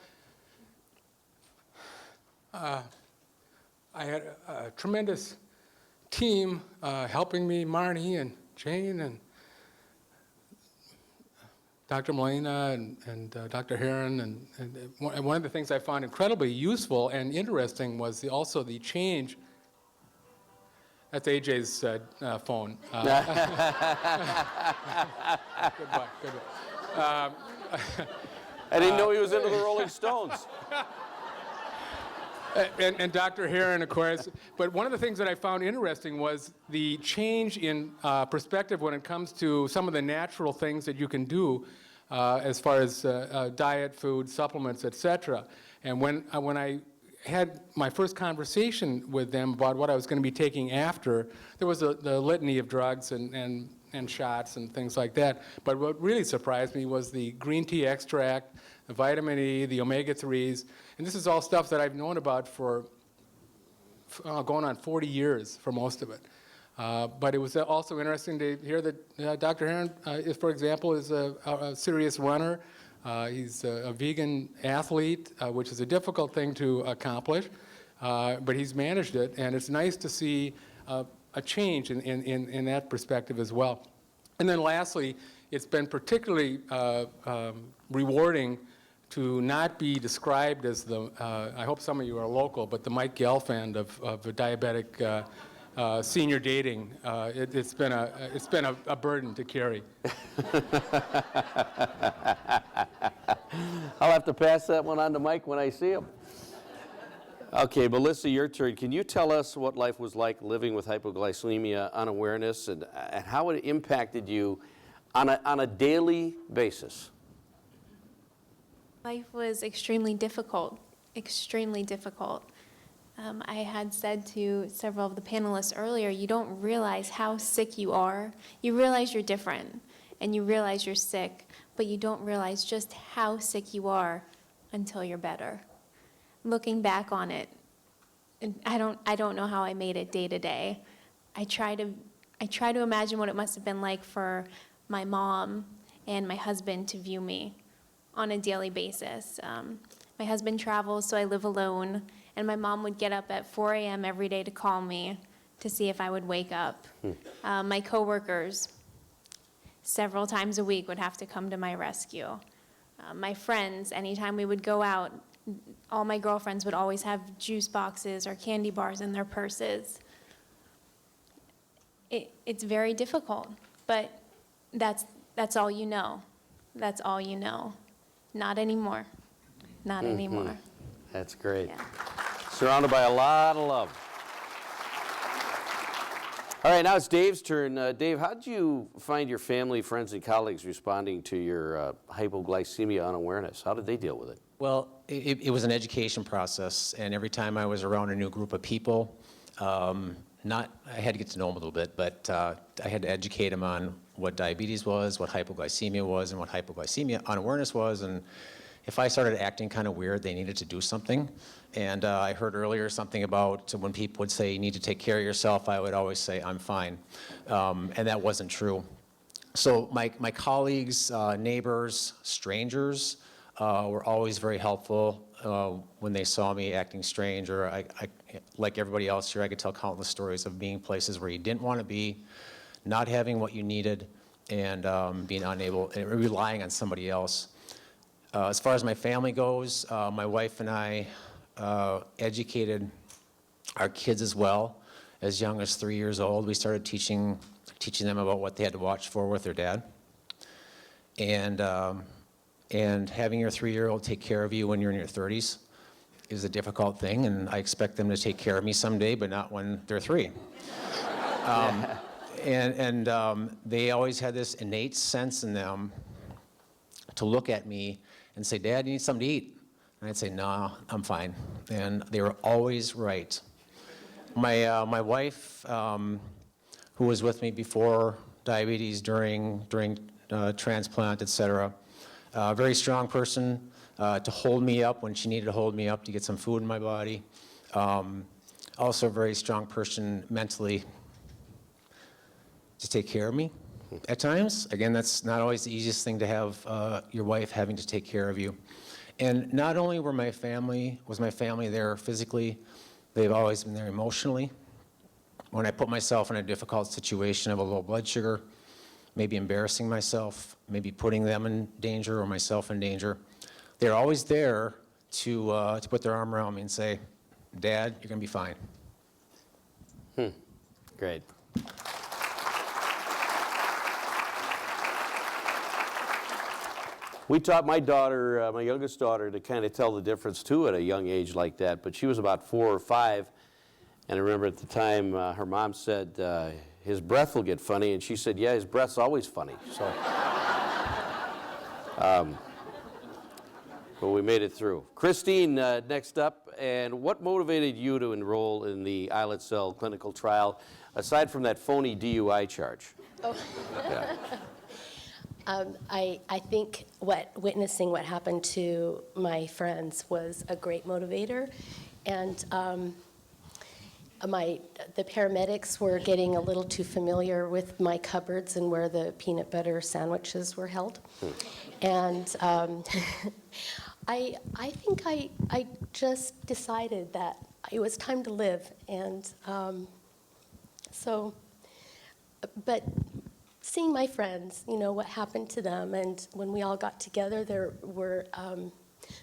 I had a tremendous team helping me, Marnie and Jane and Dr. Molina and Dr. Heron. And one of the things I found incredibly useful and interesting was also the change. That's AJ's phone. Good boy, good boy. I didn't know he was into the Rolling Stones. And Dr. Heron, of course. But one of the things that I found interesting was the change in perspective when it comes to some of the natural things that you can do as far as diet, food, supplements, etc. And when I had my first conversation with them about what I was going to be taking after, there was the litany of drugs and shots and things like that. But what really surprised me was the green tea extract, the vitamin E, the omega-3s, and this is all stuff that I've known about for going on 40 years for most of it. But it was also interesting to hear that Dr. Heron, for example, is a serious runner. He's a vegan athlete, which is a difficult thing to accomplish, but he's managed it, and it's nice to see a change in that perspective as well. And then lastly, it's been particularly rewarding to not be described as the, I hope some of you are local, but the Mike Gelfand of diabetic senior dating. It's been a burden to carry. I'll have to pass that one on to Mike when I see him. Okay, Melissa, your turn. Can you tell us what life was like living with hypoglycemia unawareness and how it impacted you on a daily basis? Life was extremely difficult, extremely difficult. I had said to several of the panelists earlier, you don't realize how sick you are. You realize you're different, and you realize you're sick, but you don't realize just how sick you are until you're better. Looking back on it, I don't know how I made it day to day. I try to imagine what it must have been like for my mom and my husband to view me on a daily basis. My husband travels, so I live alone, and my mom would get up at 4 a.m. every day to call me to see if I would wake up. My coworkers, several times a week, would have to come to my rescue. My friends, anytime we would go out, all my girlfriends would always have juice boxes or candy bars in their purses. It's very difficult, but that's all you know. That's all you know. Not anymore. Not anymore. That's great. Yeah. Surrounded by a lot of love. All right, now it's Dave's turn. Dave, how did you find your family, friends, and colleagues responding to your hypoglycemia unawareness? How did they deal with it? Well, it was an education process, and every time I was around a new group of people, I had to get to know them a little bit, but I had to educate them on what diabetes was, what hypoglycemia was, and what hypoglycemia unawareness was, and if I started acting kind of weird, they needed to do something. And I heard earlier something about when people would say, you need to take care of yourself, I would always say, I'm fine. And that wasn't true. So my colleagues, neighbors, strangers were always very helpful when they saw me acting strange, or like everybody else here, I could tell countless stories of being places where you didn't want to be, not having what you needed, and being unable, and relying on somebody else. As far as my family goes, my wife and I educated our kids as well. As young as 3 years old, we started teaching them about what they had to watch for with their dad. And having your 3-year-old take care of you when you're in your 30s is a difficult thing, and I expect them to take care of me someday, but not when they're 3. They always had this innate sense in them to look at me and say, "Dad, you need something to eat?" And I'd say, "No, I'm fine." And they were always right. My wife, who was with me before diabetes, during transplant, et cetera, a very strong person to hold me up when she needed to hold me up to get some food in my body. Also a very strong person mentally to take care of me at times. Again, that's not always the easiest thing to have your wife having to take care of you. And not only was my family there physically, they've always been there emotionally. When I put myself in a difficult situation of a low blood sugar, maybe embarrassing myself, maybe putting them in danger or myself in danger, they're always there to put their arm around me and say, "Dad, you're going to be fine." Great. We taught my daughter, my youngest daughter, to kind of tell the difference too at a young age like that, but she was about 4 or 5, and I remember at the time her mom said, "His breath will get funny," and she said, "Yeah, his breath's always funny." So, but we made it through. Christine, next up, and what motivated you to enroll in the islet cell clinical trial, aside from that phony DUI charge? Oh. Yeah. I think witnessing what happened to my friends was a great motivator, and the paramedics were getting a little too familiar with my cupboards and where the peanut butter sandwiches were held, and I think I just decided that it was time to live, and but seeing my friends, what happened to them, and when we all got together, there were,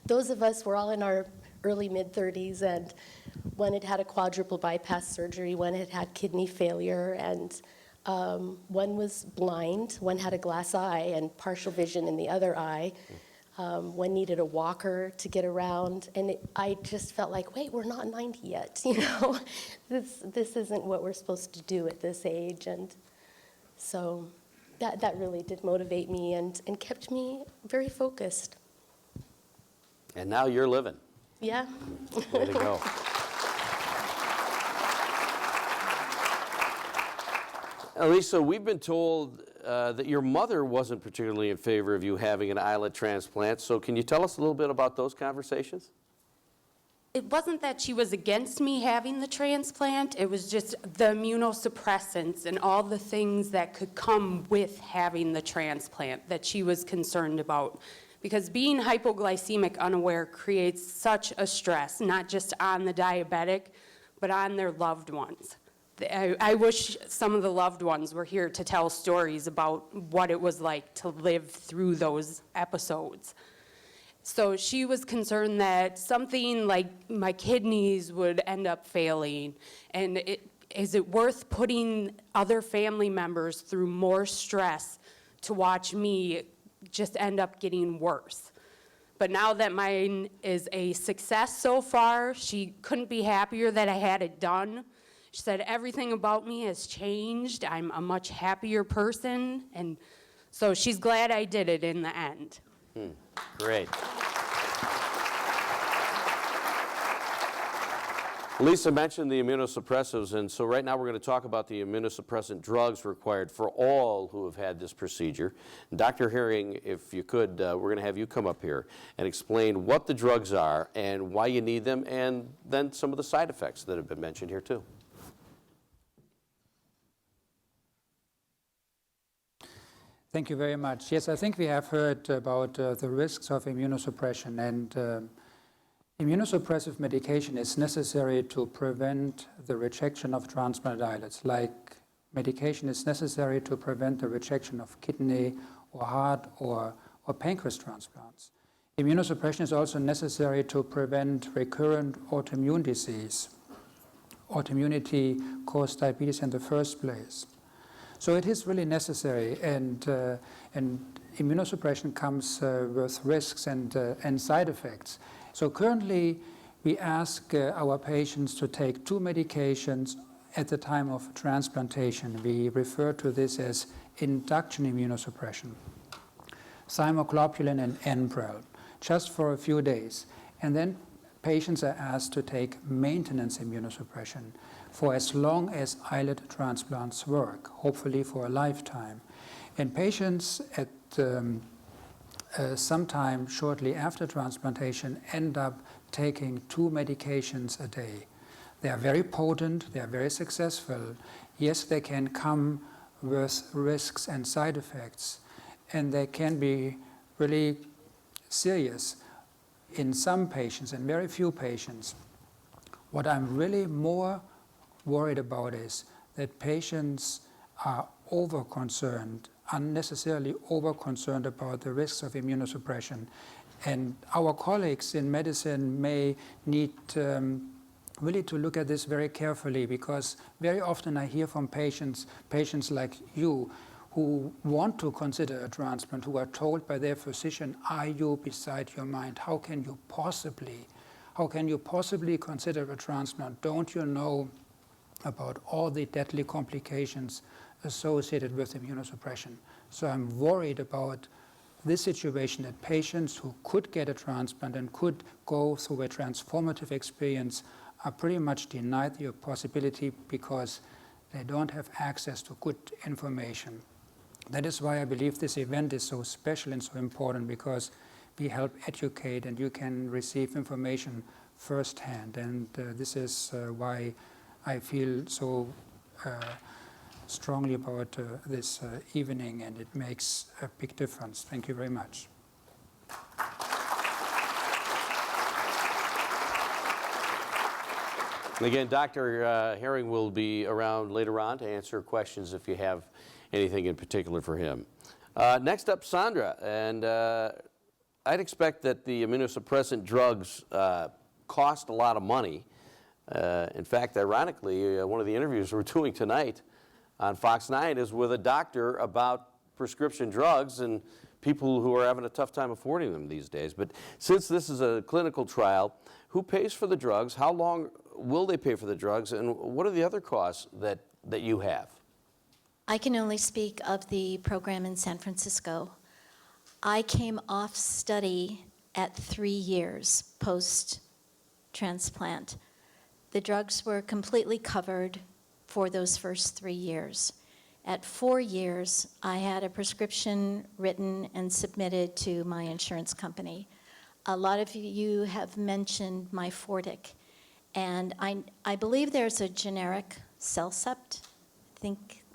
those of us were all in our early mid-30s, and one had a quadruple bypass surgery, one had kidney failure, and one was blind, one had a glass eye and partial vision in the other eye. One needed a walker to get around, and I just felt like, wait, we're not 90 yet, This isn't what we're supposed to do at this age, and so that really did motivate me and kept me very focused. And now you're living. Yeah. Way to go. Lisa, we've been told that your mother wasn't particularly in favor of you having an islet transplant, so can you tell us a little bit about those conversations? It wasn't that she was against me having the transplant, it was just the immunosuppressants and all the things that could come with having the transplant that she was concerned about. Because being hypoglycemic unaware creates such a stress, not just on the diabetic, but on their loved ones. I wish some of the loved ones were here to tell stories about what it was like to live through those episodes. So she was concerned that something like my kidneys would end up failing, and is it worth putting other family members through more stress to watch me just end up getting worse? But now that mine is a success so far, she couldn't be happier that I had it done. She said everything about me has changed. I'm a much happier person, and so she's glad I did it in the end. Great. Lisa mentioned the immunosuppressives, and so right now we're going to talk about the immunosuppressant drugs required for all who have had this procedure. Dr. Herring, if you could, we're going to have you come up here and explain what the drugs are and why you need them, and then some of the side effects that have been mentioned here too. Thank you very much. Yes, I think we have heard about the risks of immunosuppression, and immunosuppressive medication is necessary to prevent the rejection of transplanted islets, like medication is necessary to prevent the rejection of kidney or heart or pancreas transplants. Immunosuppression is also necessary to prevent recurrent autoimmune disease. Autoimmunity caused diabetes in the first place. So it is really necessary, and immunosuppression comes with risks and side effects. So currently, we ask our patients to take 2 medications at the time of transplantation. We refer to this as induction immunosuppression, thymoglobulin and Enbrel, just for a few days. And then patients are asked to take maintenance immunosuppression for as long as islet transplants work, hopefully for a lifetime. And patients at sometime shortly after transplantation end up taking 2 medications a day. They are very potent, they are very successful. Yes, they can come with risks and side effects, and they can be really serious in some patients and very few patients. What I'm really more worried about is that patients are over-concerned, unnecessarily over-concerned about the risks of immunosuppression. And our colleagues in medicine may need really to look at this very carefully, because very often I hear from patients like you, who want to consider a transplant, who are told by their physician, are you beside your mind? How can you possibly consider a transplant? Don't you know about all the deadly complications associated with immunosuppression? So I'm worried about this situation, that patients who could get a transplant and could go through a transformative experience are pretty much denied the possibility because they don't have access to good information. That is why I believe this event is so special and so important, because we help educate and you can receive information firsthand. And this is why I feel so strongly about this evening, and it makes a big difference. Thank you very much. Again, Dr. Herring will be around later on to answer questions if you have anything in particular for him. Next up, Sandra, and I'd expect that the immunosuppressant drugs cost a lot of money. In fact, ironically, one of the interviews we're doing tonight on Fox 9 is with a doctor about prescription drugs and people who are having a tough time affording them these days. But since this is a clinical trial, who pays for the drugs? How long will they pay for the drugs? And what are the other costs that you have? I can only speak of the program in San Francisco. I came off study at 3 years post-transplant. The drugs were completely covered for those first 3 years. At 4 years, I had a prescription written and submitted to my insurance company. A lot of you have mentioned Myfortic, and I believe there's a generic Celcept.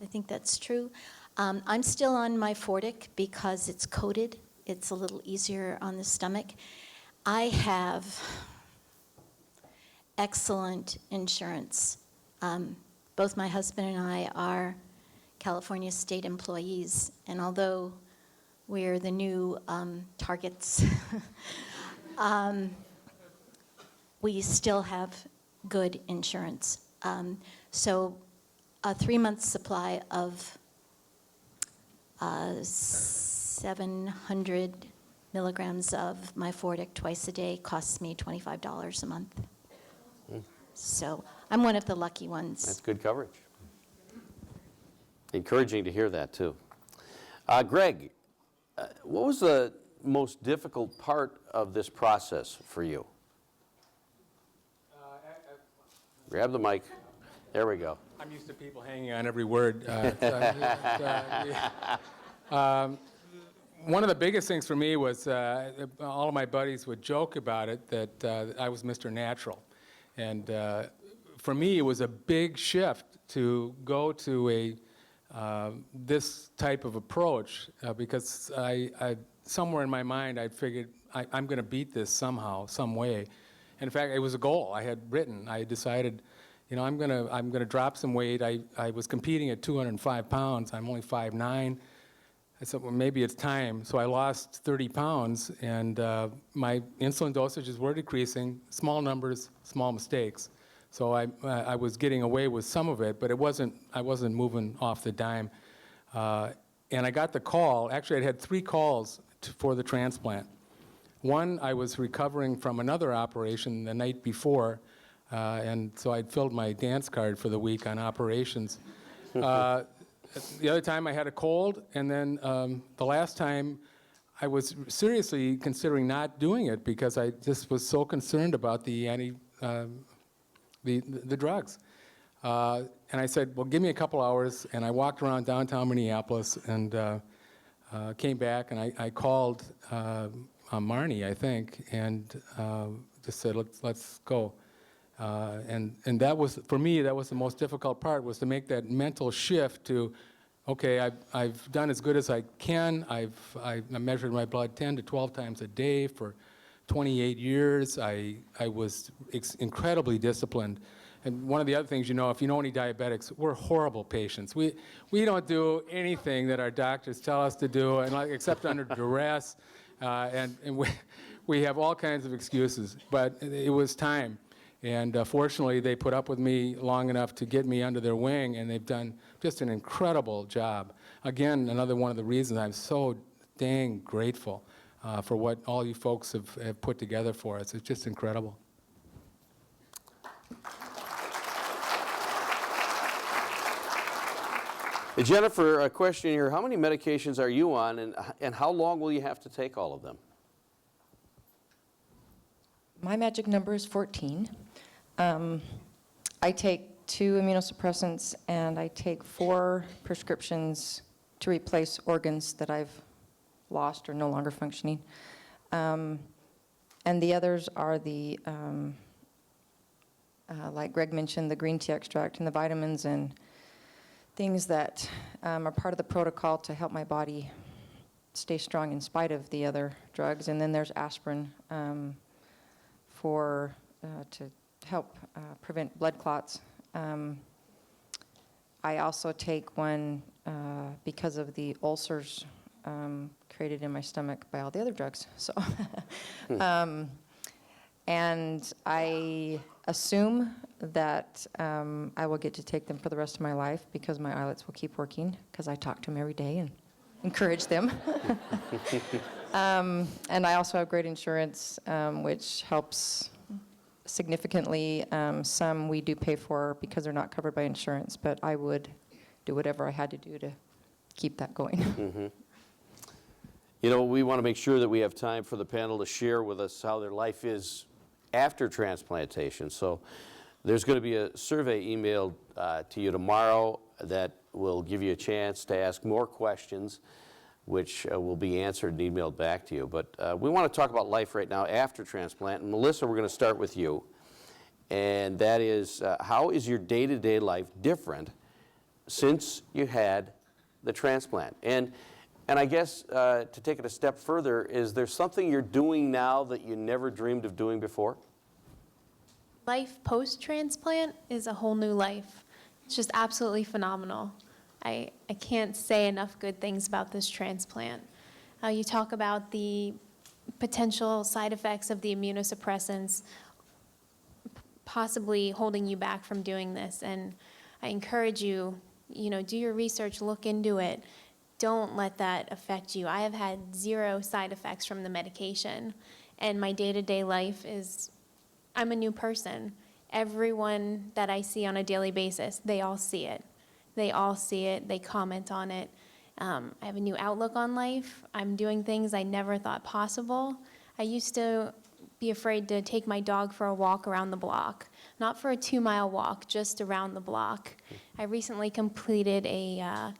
I think that's true. I'm still on Myfortic because it's coated. It's a little easier on the stomach. I have excellent insurance. Both my husband and I are California state employees, and although we're the new targets, we still have good insurance. So a 3-month supply of 700 milligrams of Myfortic twice a day costs me $25 a month. So I'm one of the lucky ones. That's good coverage. Encouraging to hear that, too. Greg, what was the most difficult part of this process for you? Grab the mic. There we go. I'm used to people hanging on every word. One of the biggest things for me was all of my buddies would joke about it, that I was Mr. Natural. And for me, it was a big shift to go to this type of approach because I somewhere in my mind I figured I'm going to beat this somehow, some way. In fact, it was a goal I had written. I decided, you know, I'm gonna drop some weight. I was competing at 205 pounds. I'm only 5'9". I said, well, maybe it's time. So I lost 30 pounds, and my insulin dosages were decreasing. Small numbers, small mistakes. So I was getting away with some of it, but I wasn't moving off the dime. And I got the call. Actually, I had 3 calls for the transplant. One, I was recovering from another operation the night before, and so I'd filled my dance card for the week on operations. The other time I had a cold, and then the last time I was seriously considering not doing it because I just was so concerned about the drugs. And I said, well, give me a couple hours, and I walked around downtown Minneapolis and came back, and I called Marnie, I think, and just said, let's go. And that was, for me, that was the most difficult part, was to make that mental shift to, okay, I've done as good as I can. I measured my blood 10 to 12 times a day for 28 years. I was incredibly disciplined. And one of the other things, you know, if you know any diabetics, we're horrible patients. We don't do anything that our doctors tell us to do, and except under duress. And we have all kinds of excuses. But it was time. And fortunately, they put up with me long enough to get me under their wing, and they've done just an incredible job. Again, another one of the reasons I'm so dang grateful for what all you folks have put together for us. It's just incredible. Hey, Jennifer, a question here. How many medications are you on, and how long will you have to take all of them? My magic number is 14. I take 2 immunosuppressants, and I take 4 prescriptions to replace organs that I've lost or no longer functioning. And the others are the, like Greg mentioned, the green tea extract and the vitamins and things that are part of the protocol to help my body stay strong in spite of the other drugs. And then there's aspirin to help prevent blood clots. I also take one because of the ulcers created in my stomach by all the other drugs. So, and I assume that I will get to take them for the rest of my life because my islets will keep working because I talk to them every day and encourage them. And I also have great insurance, which helps significantly. Some we do pay for because they're not covered by insurance, but I would do whatever I had to do to keep that going. Mm-hmm. You know, we want to make sure that we have time for the panel to share with us how their life is after transplantation. So there's going to be a survey emailed to you tomorrow that will give you a chance to ask more questions, which will be answered and emailed back to you. But we want to talk about life right now after transplant. And Melissa, we're going to start with you. And that is, how is your day-to-day life different since you had the transplant? And I guess to take it a step further, is there something you're doing now that you never dreamed of doing before? Life post-transplant is a whole new life. It's just absolutely phenomenal. I can't say enough good things about this transplant. You talk about the potential side effects of the immunosuppressants possibly holding you back from doing this. And I encourage you, do your research, look into it. Don't let that affect you. I have had 0 side effects from the medication. And my day-to-day life is, I'm a new person. Everyone that I see on a daily basis, they all see it. They all see it. They comment on it. I have a new outlook on life. I'm doing things I never thought possible. I used to be afraid to take my dog for a walk around the block. Not for a 2-mile walk, just around the block. I recently completed a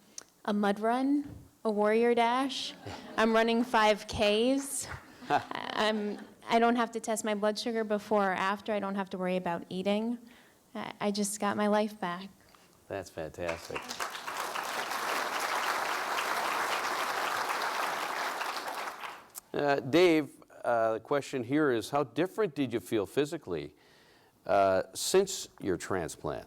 mud run, a warrior dash. I'm running 5Ks. I don't have to test my blood sugar before or after. I don't have to worry about eating. I just got my life back. That's fantastic. Dave, the question here is, how different did you feel physically since your transplant?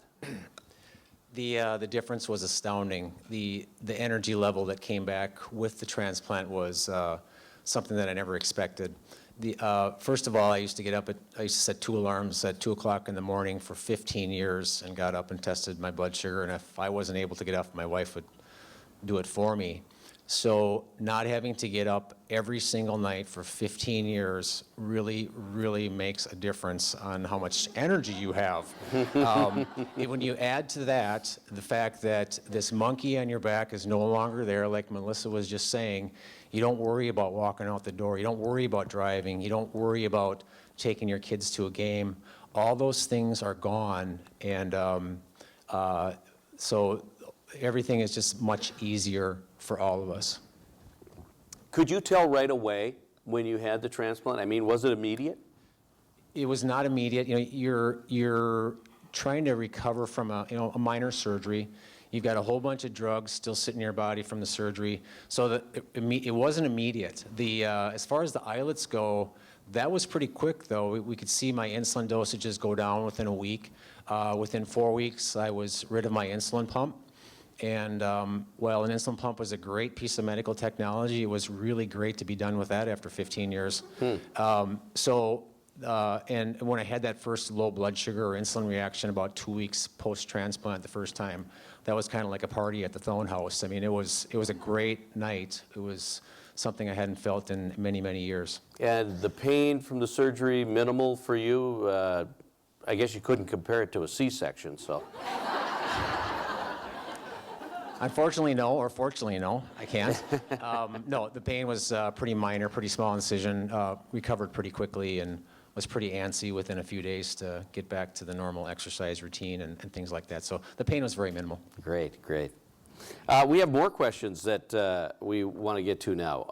The difference was astounding. The energy level that came back with the transplant was something that I never expected. First of all, I used to set 2 alarms at 2 o'clock in the morning for 15 years and got up and tested my blood sugar, and if I wasn't able to get up, my wife would do it for me. So not having to get up every single night for 15 years really, really makes a difference on how much energy you have. When you add to that the fact that this monkey on your back is no longer there, like Melissa was just saying, you don't worry about walking out the door, you don't worry about driving, you don't worry about taking your kids to a game. All those things are gone, and so everything is just much easier for all of us. Could you tell right away when you had the transplant? I mean, was it immediate? It was not immediate. You know, you're trying to recover from a minor surgery. You've got a whole bunch of drugs still sitting in your body from the surgery, so that it wasn't immediate. As far as the islets go, that was pretty quick, though. We could see my insulin dosages go down within a week. Within 4 weeks, I was rid of my insulin pump. And while an insulin pump was a great piece of medical technology, it was really great to be done with that after 15 years. And when I had that first low blood sugar or insulin reaction about 2 weeks post-transplant the first time, that was kind of like a party at the Thone House. I mean, it was a great night. It was something I hadn't felt in many, many years. And the pain from the surgery, minimal for you? I guess you couldn't compare it to a C-section, so. Unfortunately, no, or fortunately, no, I can't. No, the pain was pretty minor, pretty small incision, recovered pretty quickly, and was pretty antsy within a few days to get back to the normal exercise routine and things like that. So the pain was very minimal. Great, great. We have more questions that we want to get to now.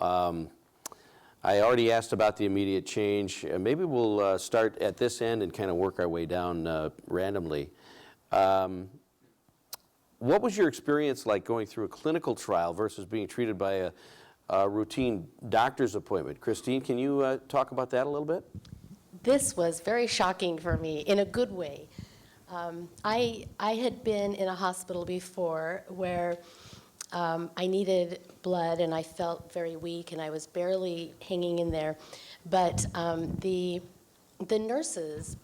I already asked about the immediate change. Maybe we'll start at this end and kind of work our way down randomly. What was your experience like going through a clinical trial versus being treated by a routine doctor's appointment? Christine, can you talk about that a little bit? This was very shocking for me in a good way. I had been in a hospital before where I needed blood and I felt very weak and I was barely hanging in there. But the nurses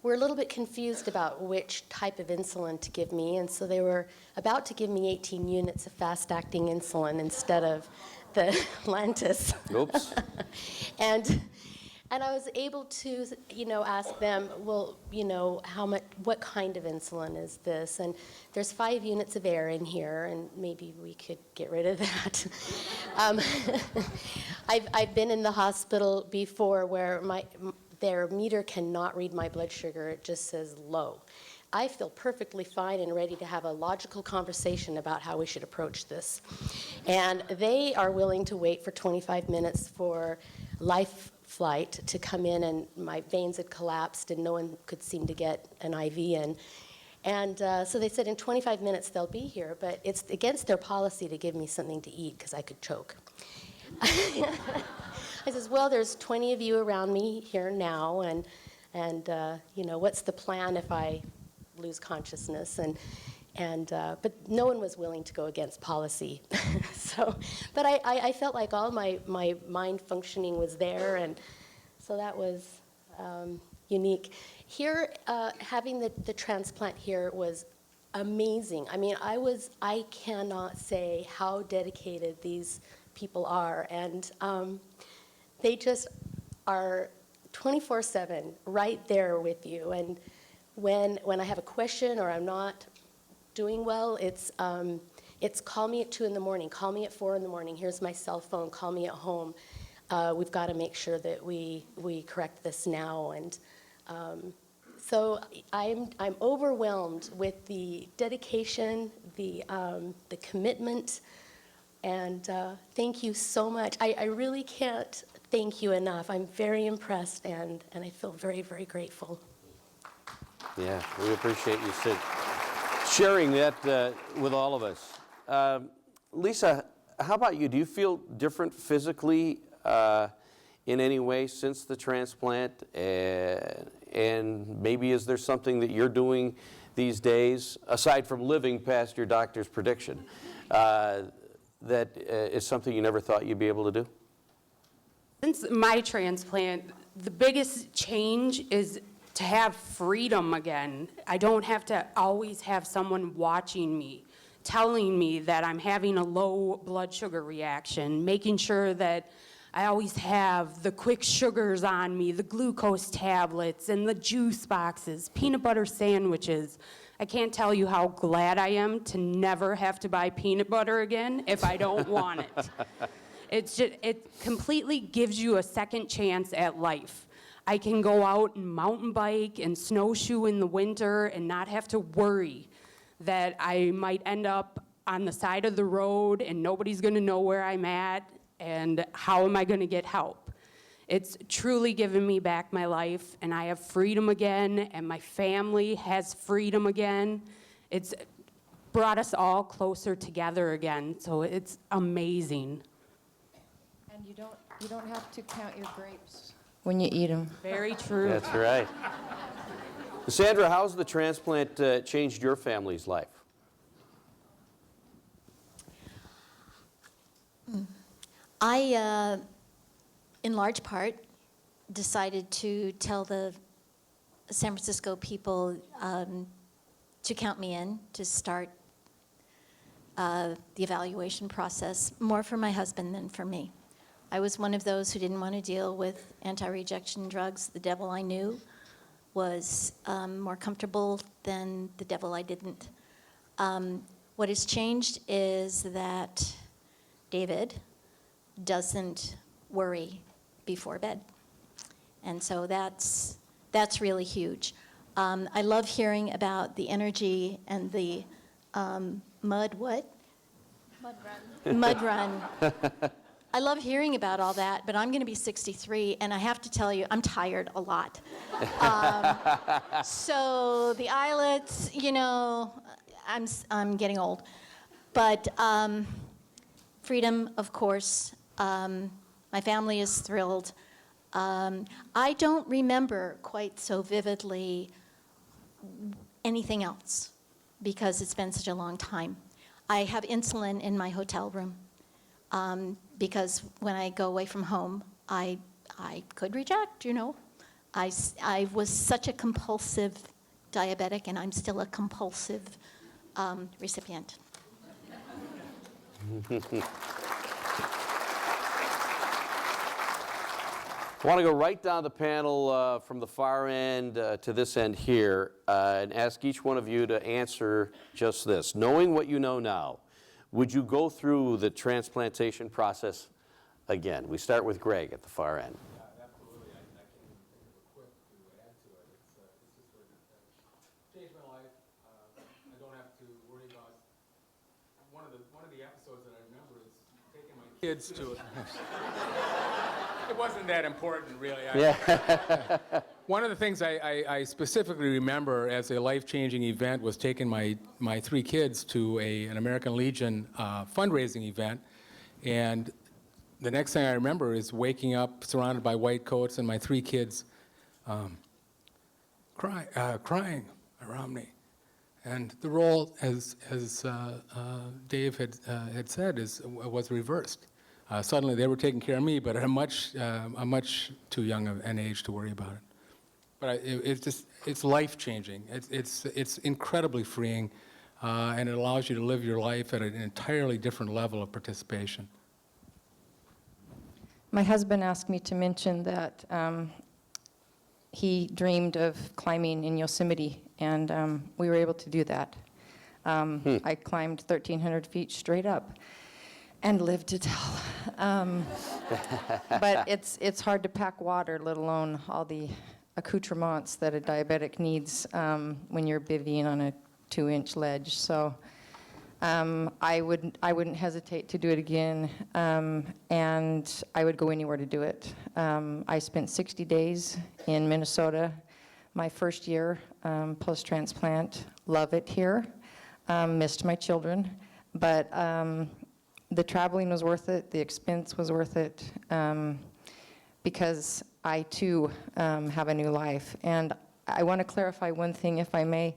were a little bit confused about which type of insulin to give me, and so they were about to give me 18 units of fast-acting insulin instead of the Lantus. Oops. And I was able to, ask them, well, what kind of insulin is this? And there's 5 units of air in here, and maybe we could get rid of that. I've been in the hospital before where their meter cannot read my blood sugar. It just says low. I feel perfectly fine and ready to have a logical conversation about how we should approach this. And they are willing to wait for 25 minutes for life flight to come in, and my veins had collapsed and no one could seem to get an IV in. And so they said in 25 minutes they'll be here, but it's against their policy to give me something to eat because I could choke. I says, well, there's 20 of you around me here now, and what's the plan if I lose consciousness? But no one was willing to go against policy. But I felt like all my mind functioning was there, and so that was unique. Here, having the transplant here was amazing. I mean, I cannot say how dedicated these people are, and they just are 24/7 right there with you. And when I have a question or I'm not doing well, it's call me at 2 in the morning, call me at 4 in the morning, here's my cell phone, call me at home. We've got to make sure that we correct this now. And so I'm overwhelmed with the dedication, the commitment, and thank you so much. I really can't thank you enough. I'm very impressed, and I feel very, very grateful. Yeah, we appreciate you sharing that with all of us. Lisa, how about you? Do you feel different physically in any way since the transplant? And maybe is there something that you're doing these days, aside from living past your doctor's prediction, that is something you never thought you'd be able to do? Since my transplant, the biggest change is to have freedom again. I don't have to always have someone watching me, telling me that I'm having a low blood sugar reaction, making sure that I always have the quick sugars on me, the glucose tablets and the juice boxes, peanut butter sandwiches. I can't tell you how glad I am to never have to buy peanut butter again if I don't want it. It completely gives you a second chance at life. I can go out and mountain bike and snowshoe in the winter and not have to worry that I might end up on the side of the road and nobody's gonna know where I'm at and how am I gonna get help. It's truly given me back my life, and I have freedom again, and my family has freedom again. It's brought us all closer together again, so it's amazing. And you don't have to count your grapes when you eat them. Very true. That's right. Sandra, how's the transplant changed your family's life? I, in large part, decided to tell the San Francisco people to count me in to start the evaluation process, more for my husband than for me. I was one of those who didn't want to deal with anti-rejection drugs. The devil I knew was more comfortable than the devil I didn't. What has changed is that David doesn't worry before bed. And so that's really huge. I love hearing about the energy and the mud run. I love hearing about all that, but I'm going to be 63, and I have to tell you, I'm tired a lot. So the islets, you know, I'm getting old. But freedom, of course. My family is thrilled. I don't remember quite so vividly anything else because it's been such a long time. I have insulin in my hotel room because when I go away from home, I could reject, you know. I was such a compulsive diabetic, and I'm still a compulsive recipient. I want to go right down the panel from the far end to this end here and ask each one of you to answer just this. Knowing what you know now, would you go through the transplantation process again? We start with Greg at the far end. Yeah, absolutely. I can quick to add to it. It's just changed my life. I don't have to worry about one of the episodes that I remember is taking my kids to it wasn't that important, really. One of the things I specifically remember as a life-changing event was taking my three kids to an American Legion fundraising event. And the next thing I remember is waking up surrounded by white coats and my three kids crying around me. And the role, as Dave had said, was reversed. Suddenly they were taking care of me, but at a much too young an age to worry about it. But it's life-changing. It's incredibly freeing, and it allows you to live your life at an entirely different level of participation. My husband asked me to mention that he dreamed of climbing in Yosemite, and we were able to do that. I climbed 1,300 feet straight up and lived to tell. But it's hard to pack water, let alone all the accoutrements that a diabetic needs when you're bivvying on a 2-inch ledge. So I wouldn't hesitate to do it again, and I would go anywhere to do it. I spent 60 days in Minnesota my first year post-transplant. Love it here. Missed my children, but the traveling was worth it, the expense was worth it, because I too have a new life. And I want to clarify one thing, if I may.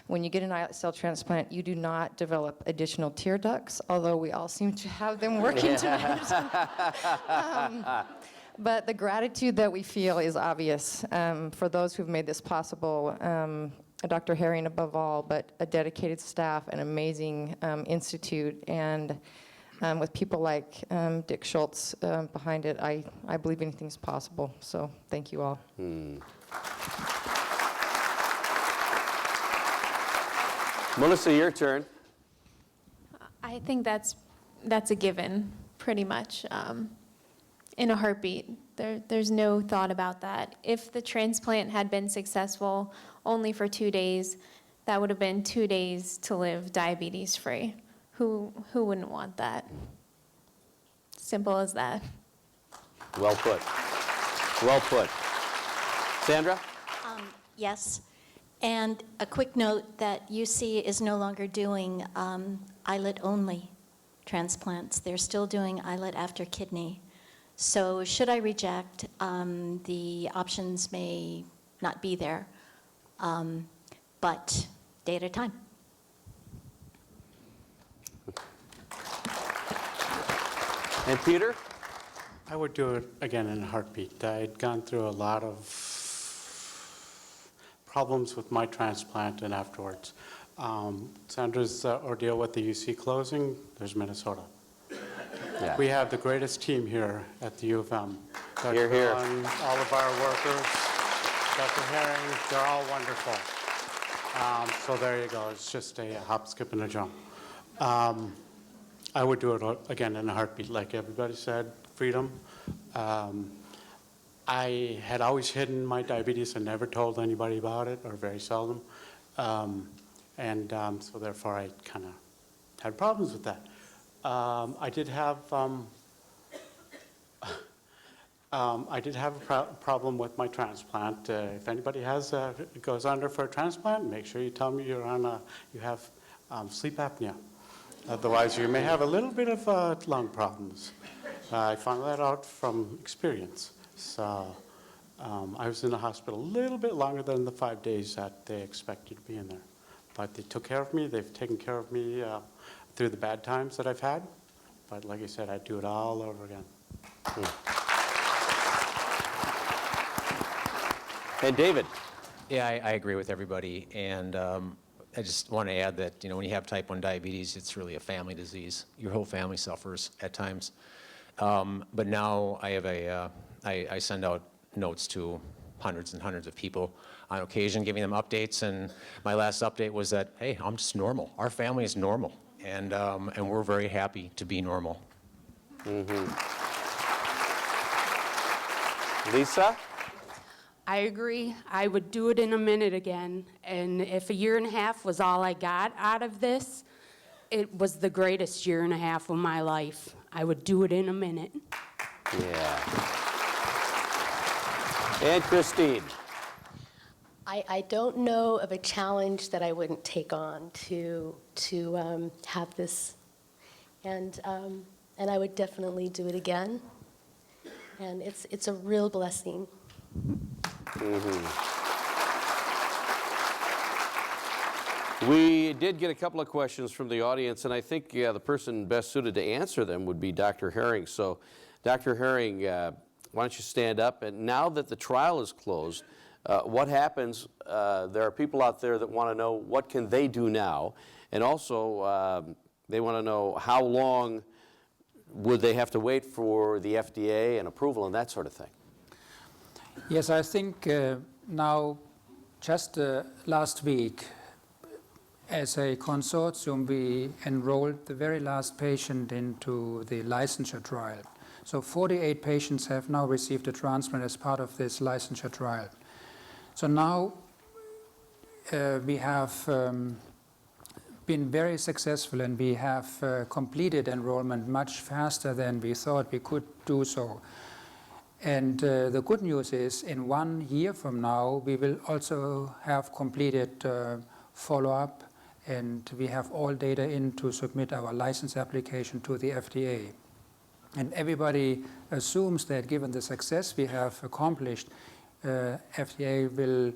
When you get an islet cell transplant, you do not develop additional tear ducts, although we all seem to have them working tonight. But the gratitude that we feel is obvious for those who've made this possible. Dr. Herring above all, but a dedicated staff, an amazing institute, and with people like Dick Schulze behind it, I believe anything's possible. So thank you all. Melissa, your turn. I think that's a given, pretty much. In a heartbeat. There's no thought about that. If the transplant had been successful only for 2 days, that would have been 2 days to live diabetes-free. Who wouldn't want that? Simple as that. Well put. Well put. Sandra? Yes. And a quick note that UC is no longer doing islet-only transplants. They're still doing islet after kidney. So should I reject, the options may not be there, but day at a time. And Peter? I would do it again in a heartbeat. I'd gone through a lot of problems with my transplant and afterwards. Sandra's ordeal with the UC closing, there's Minnesota. Yeah. We have the greatest team here at the U of M. Dr. Here, here. Gunn, all of our workers, Dr. Herring, they're all wonderful. So there you go. It's just a hop, skip, and a jump. I would do it again in a heartbeat, like everybody said, freedom. I had always hidden my diabetes and never told anybody about it, or very seldom. So therefore I kind of had problems with that. I did have a problem with my transplant. If anybody goes under for a transplant, make sure you tell me you have sleep apnea. Otherwise, you may have a little bit of lung problems. I found that out from experience. So I was in the hospital a little bit longer than the 5 days that they expect you to be in there. But they took care of me. They've taken care of me through the bad times that I've had. But like I said, I'd do it all over again. And David? Yeah, I agree with everybody. And I just want to add that, when you have type 1 diabetes, it's really a family disease. Your whole family suffers at times. But now I have I send out notes to hundreds and hundreds of people on occasion, giving them updates. And my last update was that, hey, I'm just normal. Our family is normal. And we're very happy to be normal. Lisa? I agree. I would do it in a minute again. And if 1.5 years was all I got out of this, it was the greatest 1.5 years of my life. I would do it in a minute. Yeah. And Christine? I don't know of a challenge that I wouldn't take on to have this, and I would definitely do it again. And it's a real blessing. We did get a couple of questions from the audience, and I think the person best suited to answer them would be Dr. Herring. So, Dr. Herring, why don't you stand up? And now that the trial is closed, what happens? There are people out there that want to know what can they do now, and also they want to know how long would they have to wait for the FDA and approval and that sort of thing. Yes, I think now, just last week, as a consortium, we enrolled the very last patient into the licensure trial. So 48 patients have now received a transplant as part of this licensure trial. So now we have been very successful, and we have completed enrollment much faster than we thought we could do so. And the good news is, in 1 year from now, we will also have completed follow-up and we have all data in to submit our license application to the FDA. And everybody assumes that given the success we have accomplished, FDA will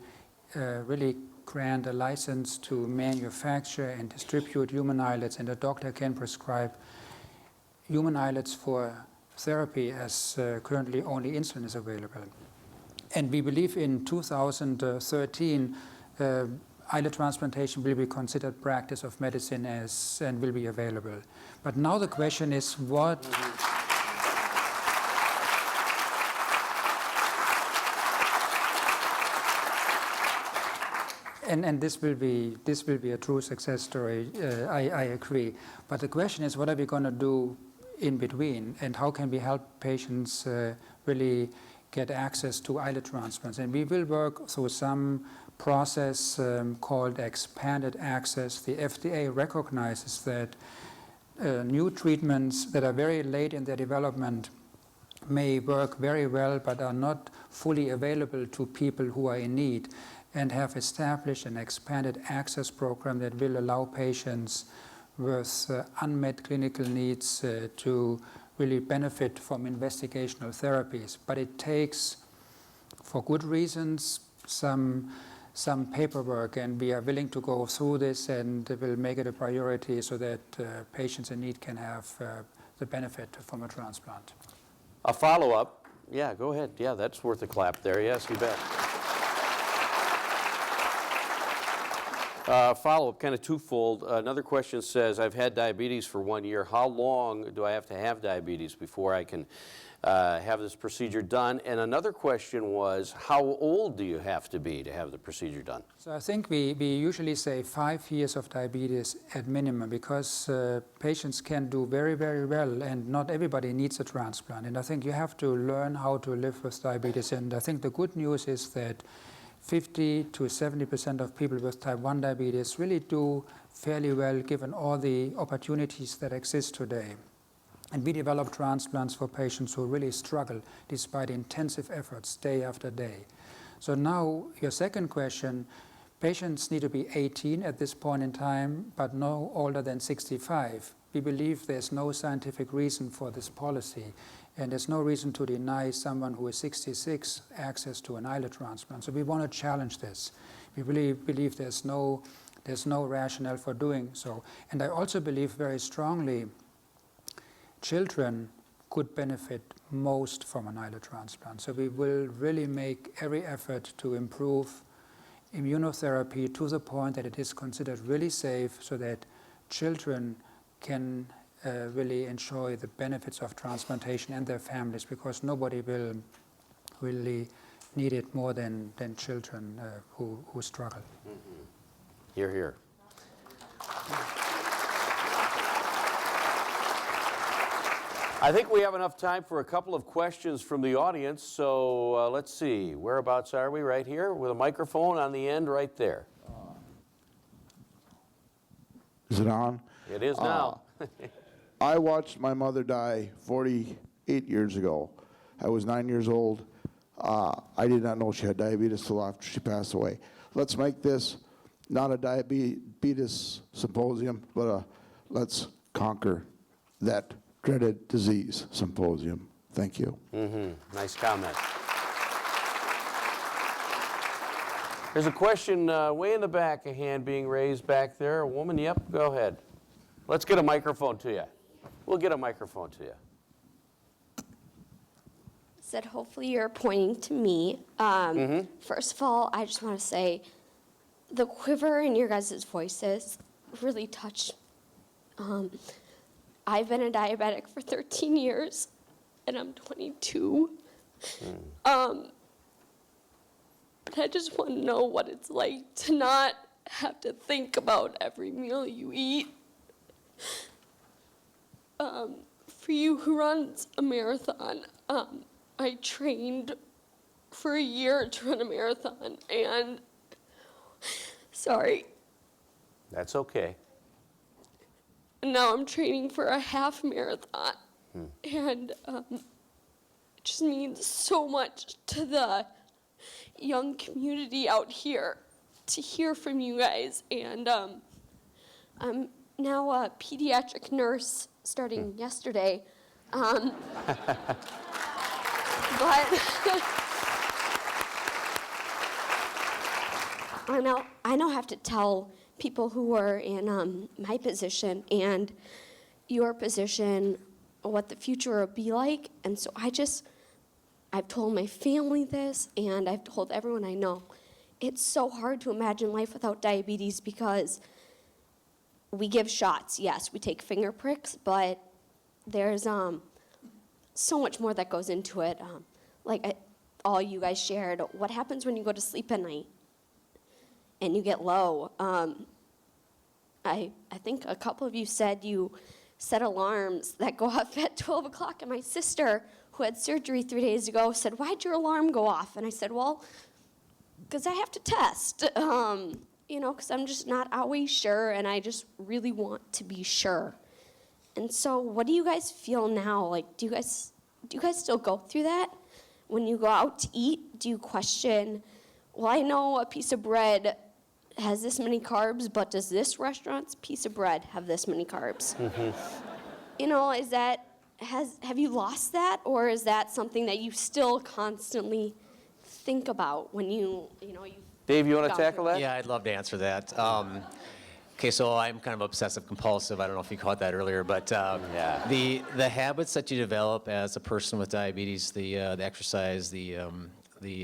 really grant a license to manufacture and distribute human islets, and a doctor can prescribe human islets for therapy as currently only insulin is available. And we believe in 2013 islet transplantation will be considered practice of medicine and will be available. But now the question is what... And this will be a true success story, I agree. But the question is, what are we going to do in between, and how can we help patients really get access to islet transplants? And we will work through some process called expanded access. The FDA recognizes that new treatments that are very late in their development may work very well but are not fully available to people who are in need, and have established an expanded access program that will allow patients with unmet clinical needs to really benefit from investigational therapies. But it takes, for good reasons, some paperwork, and we are willing to go through this and will make it a priority so that patients in need can have the benefit from a transplant. A follow-up. Yeah, go ahead. Yeah, that's worth a clap there. Yes, you bet. Follow-up, kind of twofold. Another question says, I've had diabetes for 1 year. How long do I have to have diabetes before I can have this procedure done? And another question was, how old do you have to be to have the procedure done? So I think we usually say 5 years of diabetes at minimum, because patients can do very, very well, and not everybody needs a transplant. And I think you have to learn how to live with diabetes. And I think the good news is that 50 to 70% of people with type 1 diabetes really do fairly well given all the opportunities that exist today. And we develop transplants for patients who really struggle despite intensive efforts day after day. So now your second question, patients need to be 18 at this point in time, but no older than 65. We believe there's no scientific reason for this policy. And there's no reason to deny someone who is 66 access to an islet transplant. So we want to challenge this. We really believe there's no rationale for doing so. And I also believe very strongly children could benefit most from an islet transplant. So we will really make every effort to improve immunotherapy to the point that it is considered really safe, so that children can really enjoy the benefits of transplantation and their families, because nobody will really need it more than children who struggle. Mm-hmm. Hear, hear. I think we have enough time for a couple of questions from the audience, so let's see. Whereabouts are we? Right here with a microphone on the end right there. Is it on? It is now. I watched my mother die 48 years ago. I was 9 years old. I did not know she had diabetes till after she passed away. Let's make this not a diabetes symposium, but let's conquer that dreaded disease symposium. Thank you. Mm-hmm. Nice comment. There's a question way in the back, a hand being raised back there. A woman, yep, go ahead. Let's get a microphone to you. We'll get a microphone to you. Said hopefully you're pointing to me. First of all, I just want to say the quiver in your guys' voices really touched. I've been a diabetic for 13 years, and I'm 22. But I just want to know what it's like to not have to think about every meal you eat. For you who runs a marathon, I trained for a year to run a marathon, and sorry. That's okay. And now I'm training for a half marathon, and it just means so much to the young community out here to hear from you guys, and I'm now a pediatric nurse starting yesterday. But I now have to tell people who are in my position and your position what the future will be like. And so I've told my family this, and I've told everyone I know. It's so hard to imagine life without diabetes because we give shots, yes, we take finger pricks, but there's so much more that goes into it. All you guys shared, what happens when you go to sleep at night and you get low? I think a couple of you said you set alarms that go off at 12 o'clock, and my sister, who had surgery 3 days ago, said, "Why'd your alarm go off?" And I said, "Well, because I have to test, because I'm just not always sure, and I just really want to be sure." And so what do you guys feel now? Like, do you guys still go through that? When you go out to eat, do you question, well, I know a piece of bread has this many carbs, but does this restaurant's piece of bread have this many carbs? Have you lost that, or is that something that you still constantly think about when you Dave, you want to tackle that? Yeah, I'd love to answer that. Okay, so I'm kind of obsessive compulsive. I don't know if you caught that earlier, but the habits that you develop as a person with diabetes, the exercise, the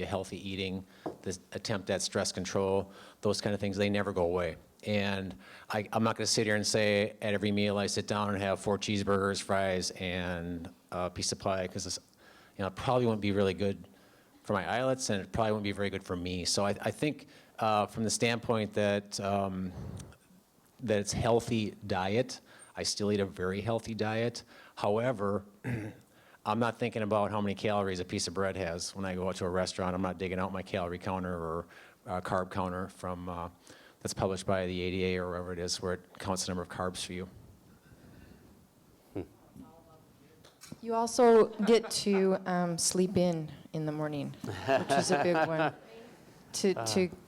healthy eating, the attempt at stress control, those kind of things, they never go away. And I'm not going to sit here and say at every meal I sit down and have 4 cheeseburgers, fries, and a piece of pie, because it probably wouldn't be really good for my islets, and it probably wouldn't be very good for me. So I think from the standpoint that it's healthy diet, I still eat a very healthy diet. However, I'm not thinking about how many calories a piece of bread has when I go out to a restaurant. I'm not digging out my calorie counter or carb counter from that's published by the ADA or wherever it is, where it counts the number of carbs for you. You also get to sleep in the morning, which is a big one.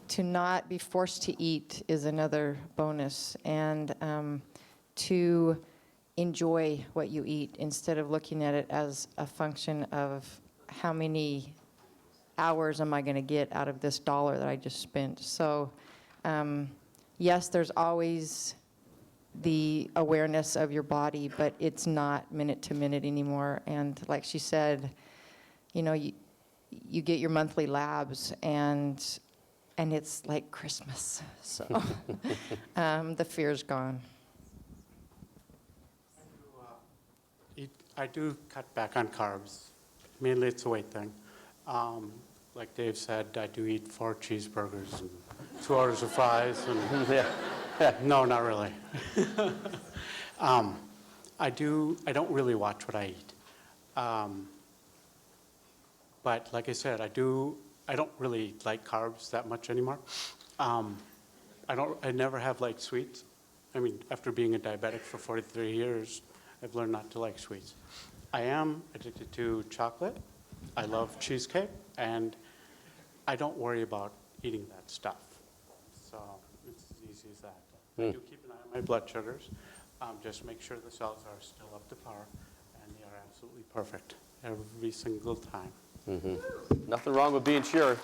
To not be forced to eat is another bonus, and to enjoy what you eat instead of looking at it as a function of how many hours am I going to get out of this dollar that I just spent. So yes, there's always the awareness of your body, but it's not minute to minute anymore. And like she said, you get your monthly labs, and it's like Christmas. So the fear's gone. I do cut back on carbs. Mainly it's a weight thing. Like Dave said, I do eat 4 cheeseburgers and 2 orders of fries. And no, not really. I don't really watch what I eat. But like I said, I don't really like carbs that much anymore. I never have liked sweets. I mean, after being a diabetic for 43 years, I've learned not to like sweets. I am addicted to chocolate. I love cheesecake, and I don't worry about eating that stuff. So it's as easy as that. I do keep an eye on my blood sugars. Just make sure the cells are still up to par, and they are absolutely perfect every single time. Nothing wrong with being sure.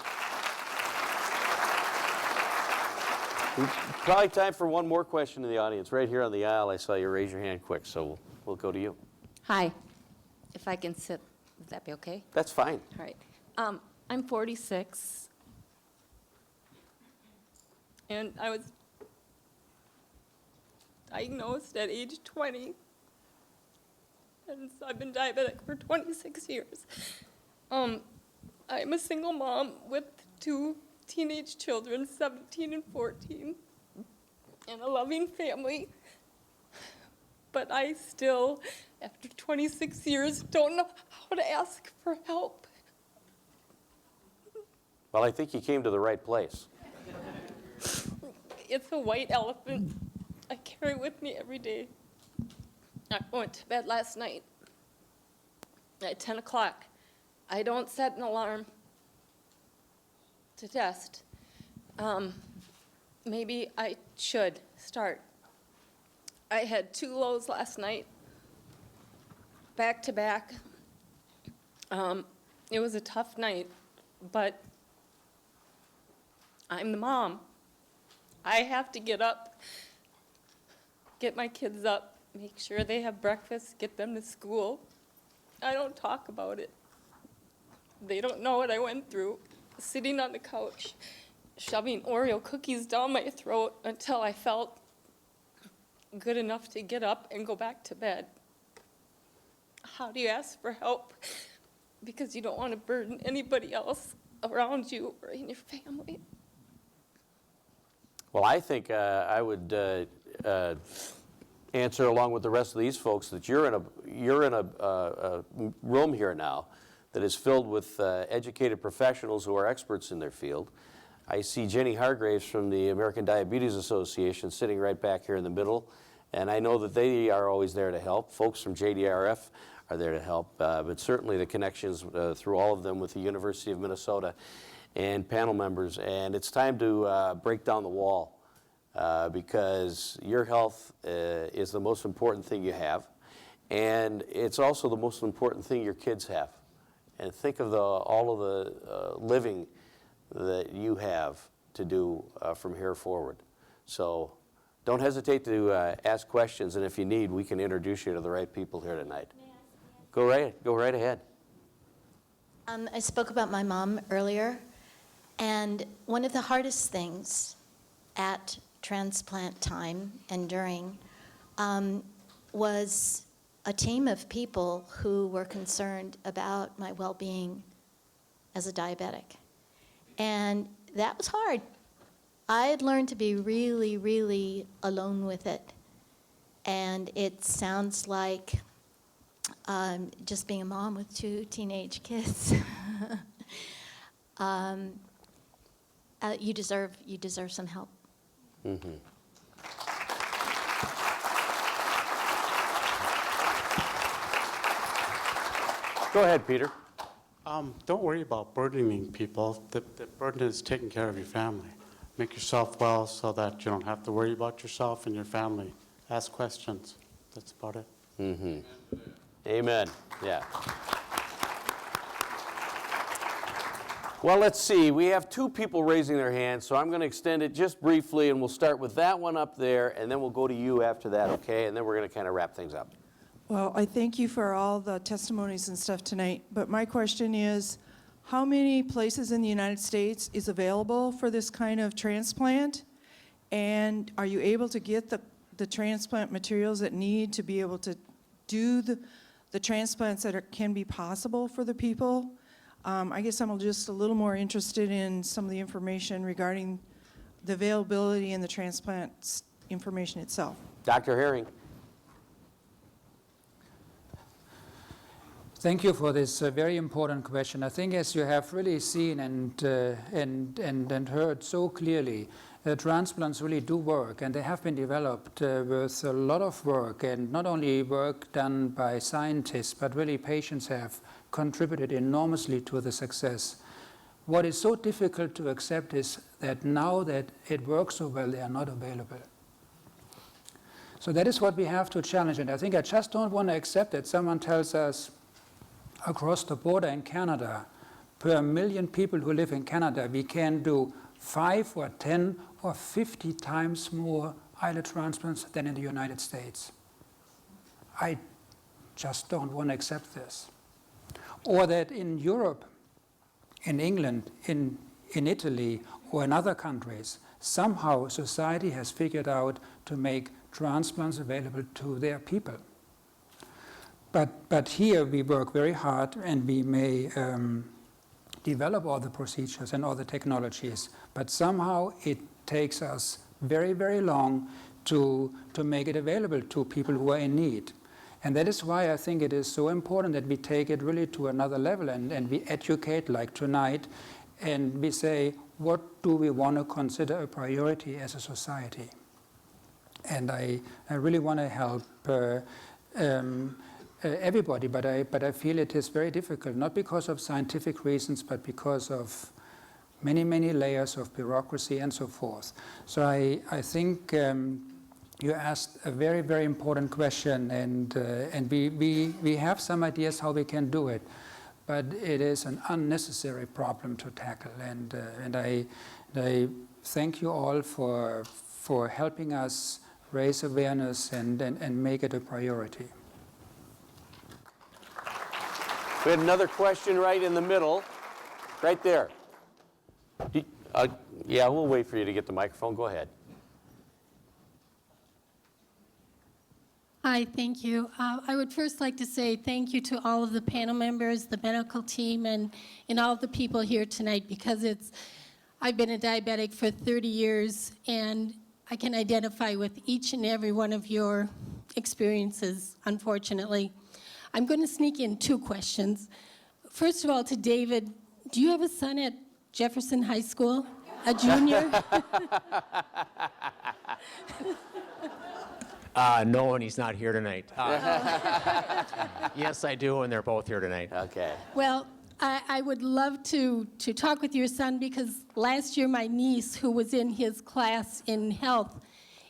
Probably time for one more question in the audience. Right here on the aisle, I saw you raise your hand quick, so we'll go to you. Hi. If I can sit, would that be okay? That's fine. All right. I'm 46, and I was diagnosed at age 20, and so I've been diabetic for 26 years. I'm a single mom with 2 teenage children, 17 and 14, and a loving family. But I still, after 26 years, don't know how to ask for help. Well, I think you came to the right place. It's a white elephant I carry with me every day. I went to bed last night at 10 o'clock. I don't set an alarm to test. Maybe I should start I had 2 lows last night, back to back. It was a tough night, but I'm the mom. I have to get up, get my kids up, make sure they have breakfast, get them to school. I don't talk about it. They don't know what I went through, sitting on the couch, shoving Oreo cookies down my throat until I felt good enough to get up and go back to bed. How do you ask for help? Because you don't want to burden anybody else around you or in your family. Well, I think I would answer along with the rest of these folks that you're in a room here now that is filled with educated professionals who are experts in their field. I see Jenny Hargraves from the American Diabetes Association sitting right back here in the middle, and I know that they are always there to help. Folks from JDRF are there to help, but certainly the connections through all of them with the University of Minnesota and panel members. And it's time to break down the wall because your health is the most important thing you have, and it's also the most important thing your kids have. And think of all of the living that you have to do from here forward. So don't hesitate to ask questions, and if you need, we can introduce you to the right people here tonight. Go right ahead. I spoke about my mom earlier, and one of the hardest things at transplant time and during was a team of people who were concerned about my well-being as a diabetic. And that was hard. I had learned to be really, really alone with it. And it sounds like just being a mom with 2 teenage kids. You deserve some help. Mm-hmm. Go ahead, Peter. Don't worry about burdening people. The burden is taking care of your family. Make yourself well so that you don't have to worry about yourself and your family. Ask questions. That's about it. Mm-hmm. Amen. Yeah. Well, let's see. We have 2 people raising their hands, so I'm going to extend it just briefly, and we'll start with that one up there, and then we'll go to you after that, okay? And then we're going to kind of wrap things up. Well, I thank you for all the testimonies and stuff tonight, but my question is, how many places in the United States is available for this kind of transplant? And are you able to get the transplant materials that need to be able to do the transplants that can be possible for the people? I guess I'm just a little more interested in some of the information regarding the availability and the transplant information itself. Dr. Herring. Thank you for this very important question. I think as you have really seen and heard so clearly, transplants really do work, and they have been developed with a lot of work, and not only work done by scientists, but really patients have contributed enormously to the success. What is so difficult to accept is that now that it works so well, they are not available. So that is what we have to challenge, and I think I just don't want to accept that someone tells us across the border in Canada, per 1 million people who live in Canada, we can do 5 or 10 or 50 times more islet transplants than in the United States. I just don't want to accept this. Or that in Europe, in England, in Italy, or in other countries, somehow society has figured out to make transplants available to their people. But here we work very hard, and we may develop all the procedures and all the technologies, but somehow it takes us very, very long to make it available to people who are in need. And that is why I think it is so important that we take it really to another level, and we educate like tonight, and we say, what do we want to consider a priority as a society? And I really want to help everybody, but I feel it is very difficult, not because of scientific reasons, but because of many, many layers of bureaucracy and so forth. So I think you asked a very, very important question, and we have some ideas how we can do it, but it is an unnecessary problem to tackle, and I thank you all for helping us raise awareness and make it a priority. We had another question right in the middle, right there. Yeah, we'll wait for you to get the microphone. Go ahead. Hi, thank you. I would first like to say thank you to all of the panel members, the medical team, and all of the people here tonight, because I've been a diabetic for 30 years, and I can identify with each and every one of your experiences, unfortunately. I'm going to sneak in 2 questions. First of all, to David, do you have a son at Jefferson High School, a junior? No, and he's not here tonight. Yes, I do, and they're both here tonight. Okay. Well, I would love to talk with your son, because last year my niece, who was in his class in health,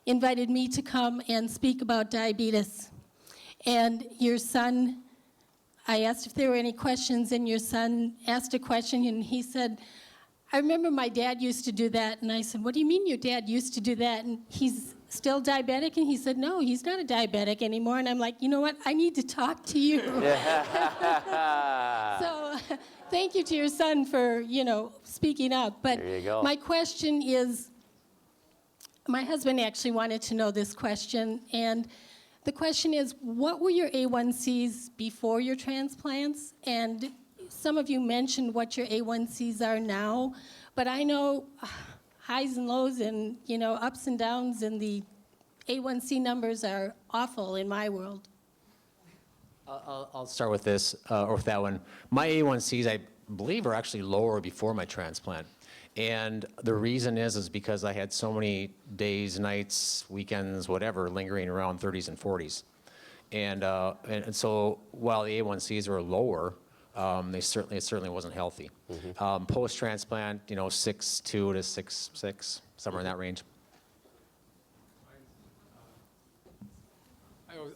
invited me to come and speak about diabetes. And your son, I asked if there were any questions, and your son asked a question, and he said, I remember my dad used to do that. And I said, what do you mean your dad used to do that? And he's still diabetic? And he said, no, he's not a diabetic anymore. And I'm like, you know what? I need to talk to you. So thank you to your son for, speaking up. But there you go. My question is, my husband actually wanted to know this question. And the question is, what were your A1Cs before your transplants? And some of you mentioned what your A1Cs are now. But I know highs and lows and, ups and downs, and the A1C numbers are awful in my world. I'll start with this, or with that one. My A1Cs, I believe, are actually lower before my transplant. And the reason is because I had so many days, nights, weekends, whatever, lingering around 30s and 40s. And so while the A1Cs were lower, it certainly wasn't healthy. Mm-hmm. Post-transplant, 6.2 to 6.6, somewhere in that range.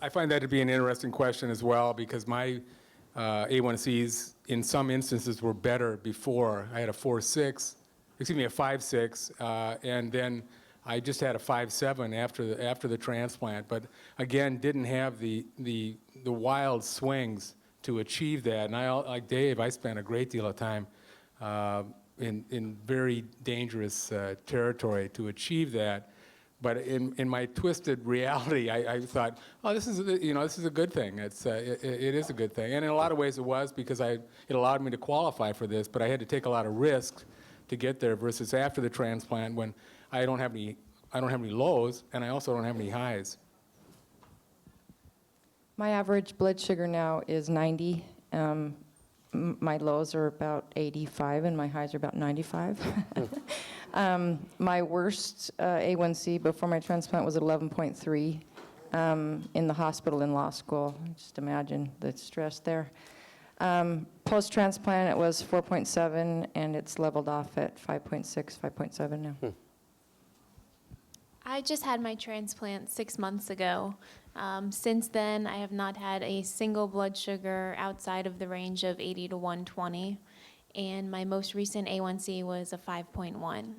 I find that to be an interesting question as well, because my A1Cs in some instances were better before. I had a 5.6, and then I just had a 5.7 after the transplant. But again, didn't have the wild swings to achieve that. And like Dave, I spent a great deal of time in very dangerous territory to achieve that. But in my twisted reality, I thought, oh, this is a good thing. It is a good thing, and in a lot of ways it was, because it allowed me to qualify for this. But I had to take a lot of risks to get there, versus after the transplant, when I don't have any lows, and I also don't have any highs. My average blood sugar now is 90. My lows are about 85, and my highs are about 95. My worst A1C before my transplant was 11.3 in the hospital in law school. Just imagine the stress there. Post-transplant, it was 4.7, and it's leveled off at 5.6, 5.7 now. I just had my transplant 6 months ago. Since then, I have not had a single blood sugar outside of the range of 80 to 120, and my most recent A1C was a 5.1.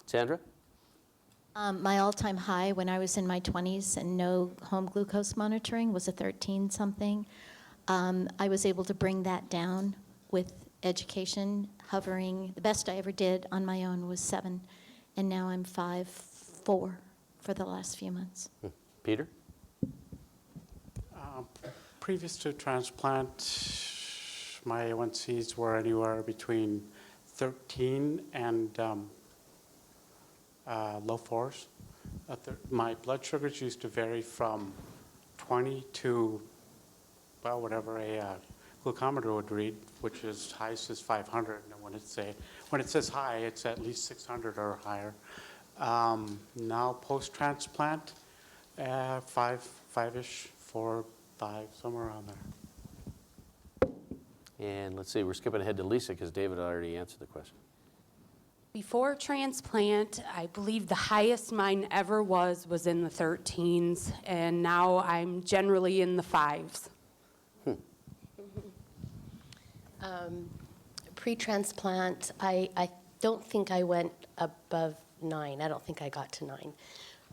Sandra? My all-time high when I was in my 20s and no home glucose monitoring was a 13-something. I was able to bring that down with education, hovering. The best I ever did on my own was 7, and now I'm 5.4 for the last few months. Peter? Previous to transplant, my A1Cs were anywhere between 13 and low 4s. My blood sugars used to vary from 20 to, well, whatever a glucometer would read, which is highest is 500. And when it says high, it's at least 600 or higher. Now post-transplant, 5-ish, 4, 5, somewhere around there. And let's see, we're skipping ahead to Lisa, because David already answered the question. Before transplant, I believe the highest mine ever was in the 13s, and now I'm generally in the 5s. Pre-transplant, I don't think I went above 9. I don't think I got to 9.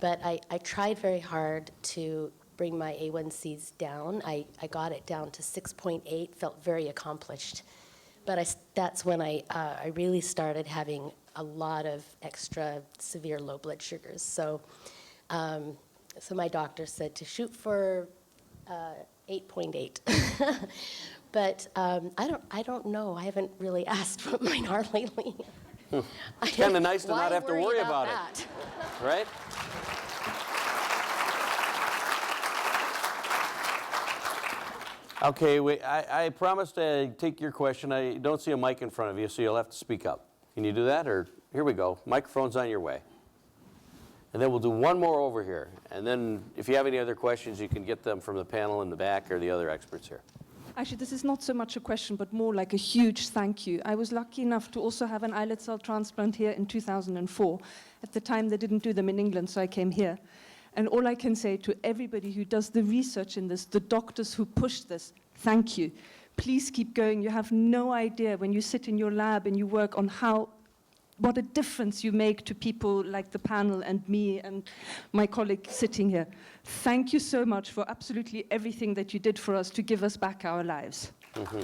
But I tried very hard to bring my A1Cs down. I got it down to 6.8, felt very accomplished. But that's when I really started having a lot of extra severe low blood sugars. So my doctor said to shoot for 8.8. But I don't know. I haven't really asked what mine are lately. It's kind of nice to not have to worry about that? it, right? Okay, wait, I promised to take your question. I don't see a mic in front of you, so you'll have to speak up. Can you do that? Or here we go. Microphone's on your way. And then we'll do one more over here. And then if you have any other questions, you can get them from the panel in the back or the other experts here. Actually, this is not so much a question, but more like a huge thank you. I was lucky enough to also have an islet cell transplant here in 2004. At the time, they didn't do them in England, so I came here. And all I can say to everybody who does the research in this, the doctors who push this, thank you. Please keep going. You have no idea when you sit in your lab and you work on what a difference you make to people like the panel and me and my colleague sitting here. Thank you so much for absolutely everything that you did for us to give us back our lives. Mm-hmm.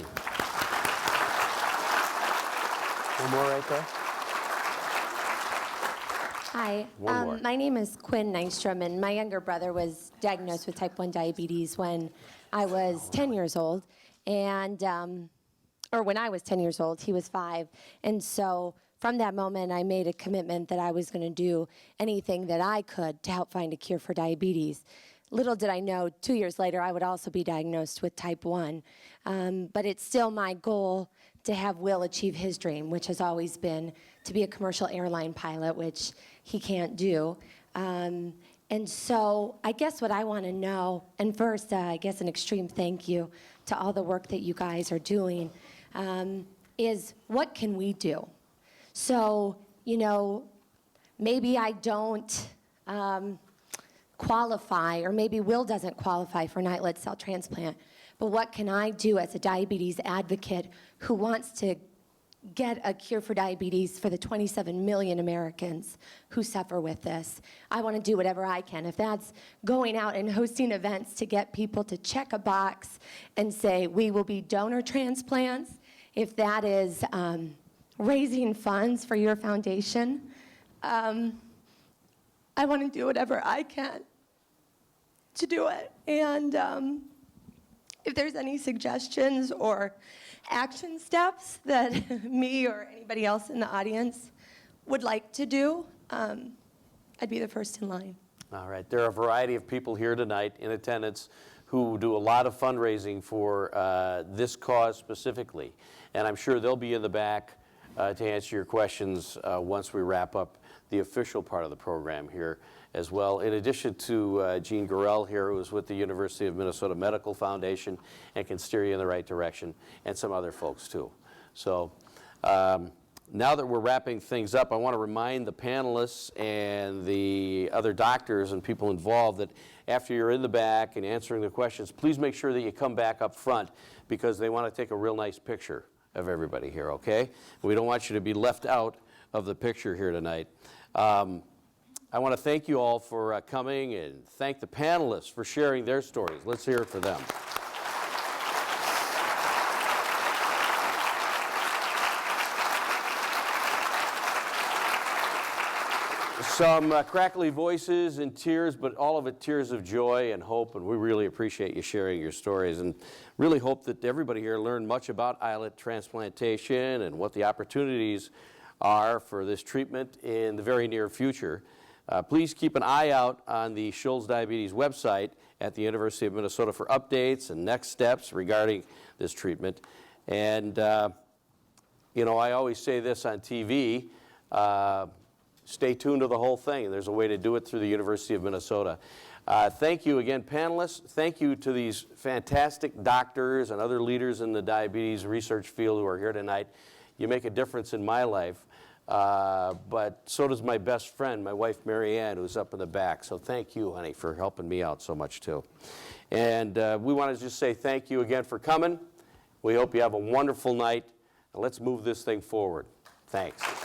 One more right there. Hi, my name is Quinn Nystrom, and my younger brother was diagnosed with type 1 diabetes when I was 10 years old, and or when I was 10 years old, he was 5, and so from that moment, I made a commitment that I was going to do anything that I could to help find a cure for diabetes. Little did I know, 2 years later, I would also be diagnosed with type 1. But it's still my goal to have Will achieve his dream, which has always been to be a commercial airline pilot, which he can't do. And so I guess what I want to know, and first, I guess an extreme thank you to all the work that you guys are doing, is what can we do? So, you know, maybe I don't qualify, or maybe Will doesn't qualify for an islet cell transplant, but what can I do as a diabetes advocate who wants to get a cure for diabetes for the 27 million Americans who suffer with this? I want to do whatever I can. If that's going out and hosting events to get people to check a box and say, we will be donor transplants, if that is raising funds for your foundation, I want to do whatever I can to do it. And if there's any suggestions or action steps that me or anybody else in the audience would like to do, I'd be the first in line. All right. There are a variety of people here tonight in attendance who do a lot of fundraising for this cause specifically. And I'm sure they'll be in the back to answer your questions once we wrap up the official part of the program here as well. In addition to Jean Gorell here, who is with the University of Minnesota Medical Foundation and can steer you in the right direction, and some other folks too. So now that we're wrapping things up, I want to remind the panelists and the other doctors and people involved that after you're in the back and answering the questions, please make sure that you come back up front, because they want to take a real nice picture of everybody here, okay? We don't want you to be left out of the picture here tonight. I want to thank you all for coming, and thank the panelists for sharing their stories. Let's hear it for them. Some crackly voices and tears, but all of it tears of joy and hope, and we really appreciate you sharing your stories, and really hope that everybody here learned much about islet transplantation and what the opportunities are for this treatment in the very near future. Please keep an eye out on the Schulze Diabetes website at the University of Minnesota for updates and next steps regarding this treatment. And, you know, I always say this on TV, stay tuned to the whole thing. There's a way to do it through the University of Minnesota. Thank you again, panelists. Thank you to these fantastic doctors and other leaders in the diabetes research field who are here tonight. You make a difference in my life but so does my best friend, my wife Mary Ann, who's up in the back. So thank you, honey, for helping me out so much too. And we want to just say thank you again for coming. We hope you have a wonderful night, and let's move this thing forward. Thanks.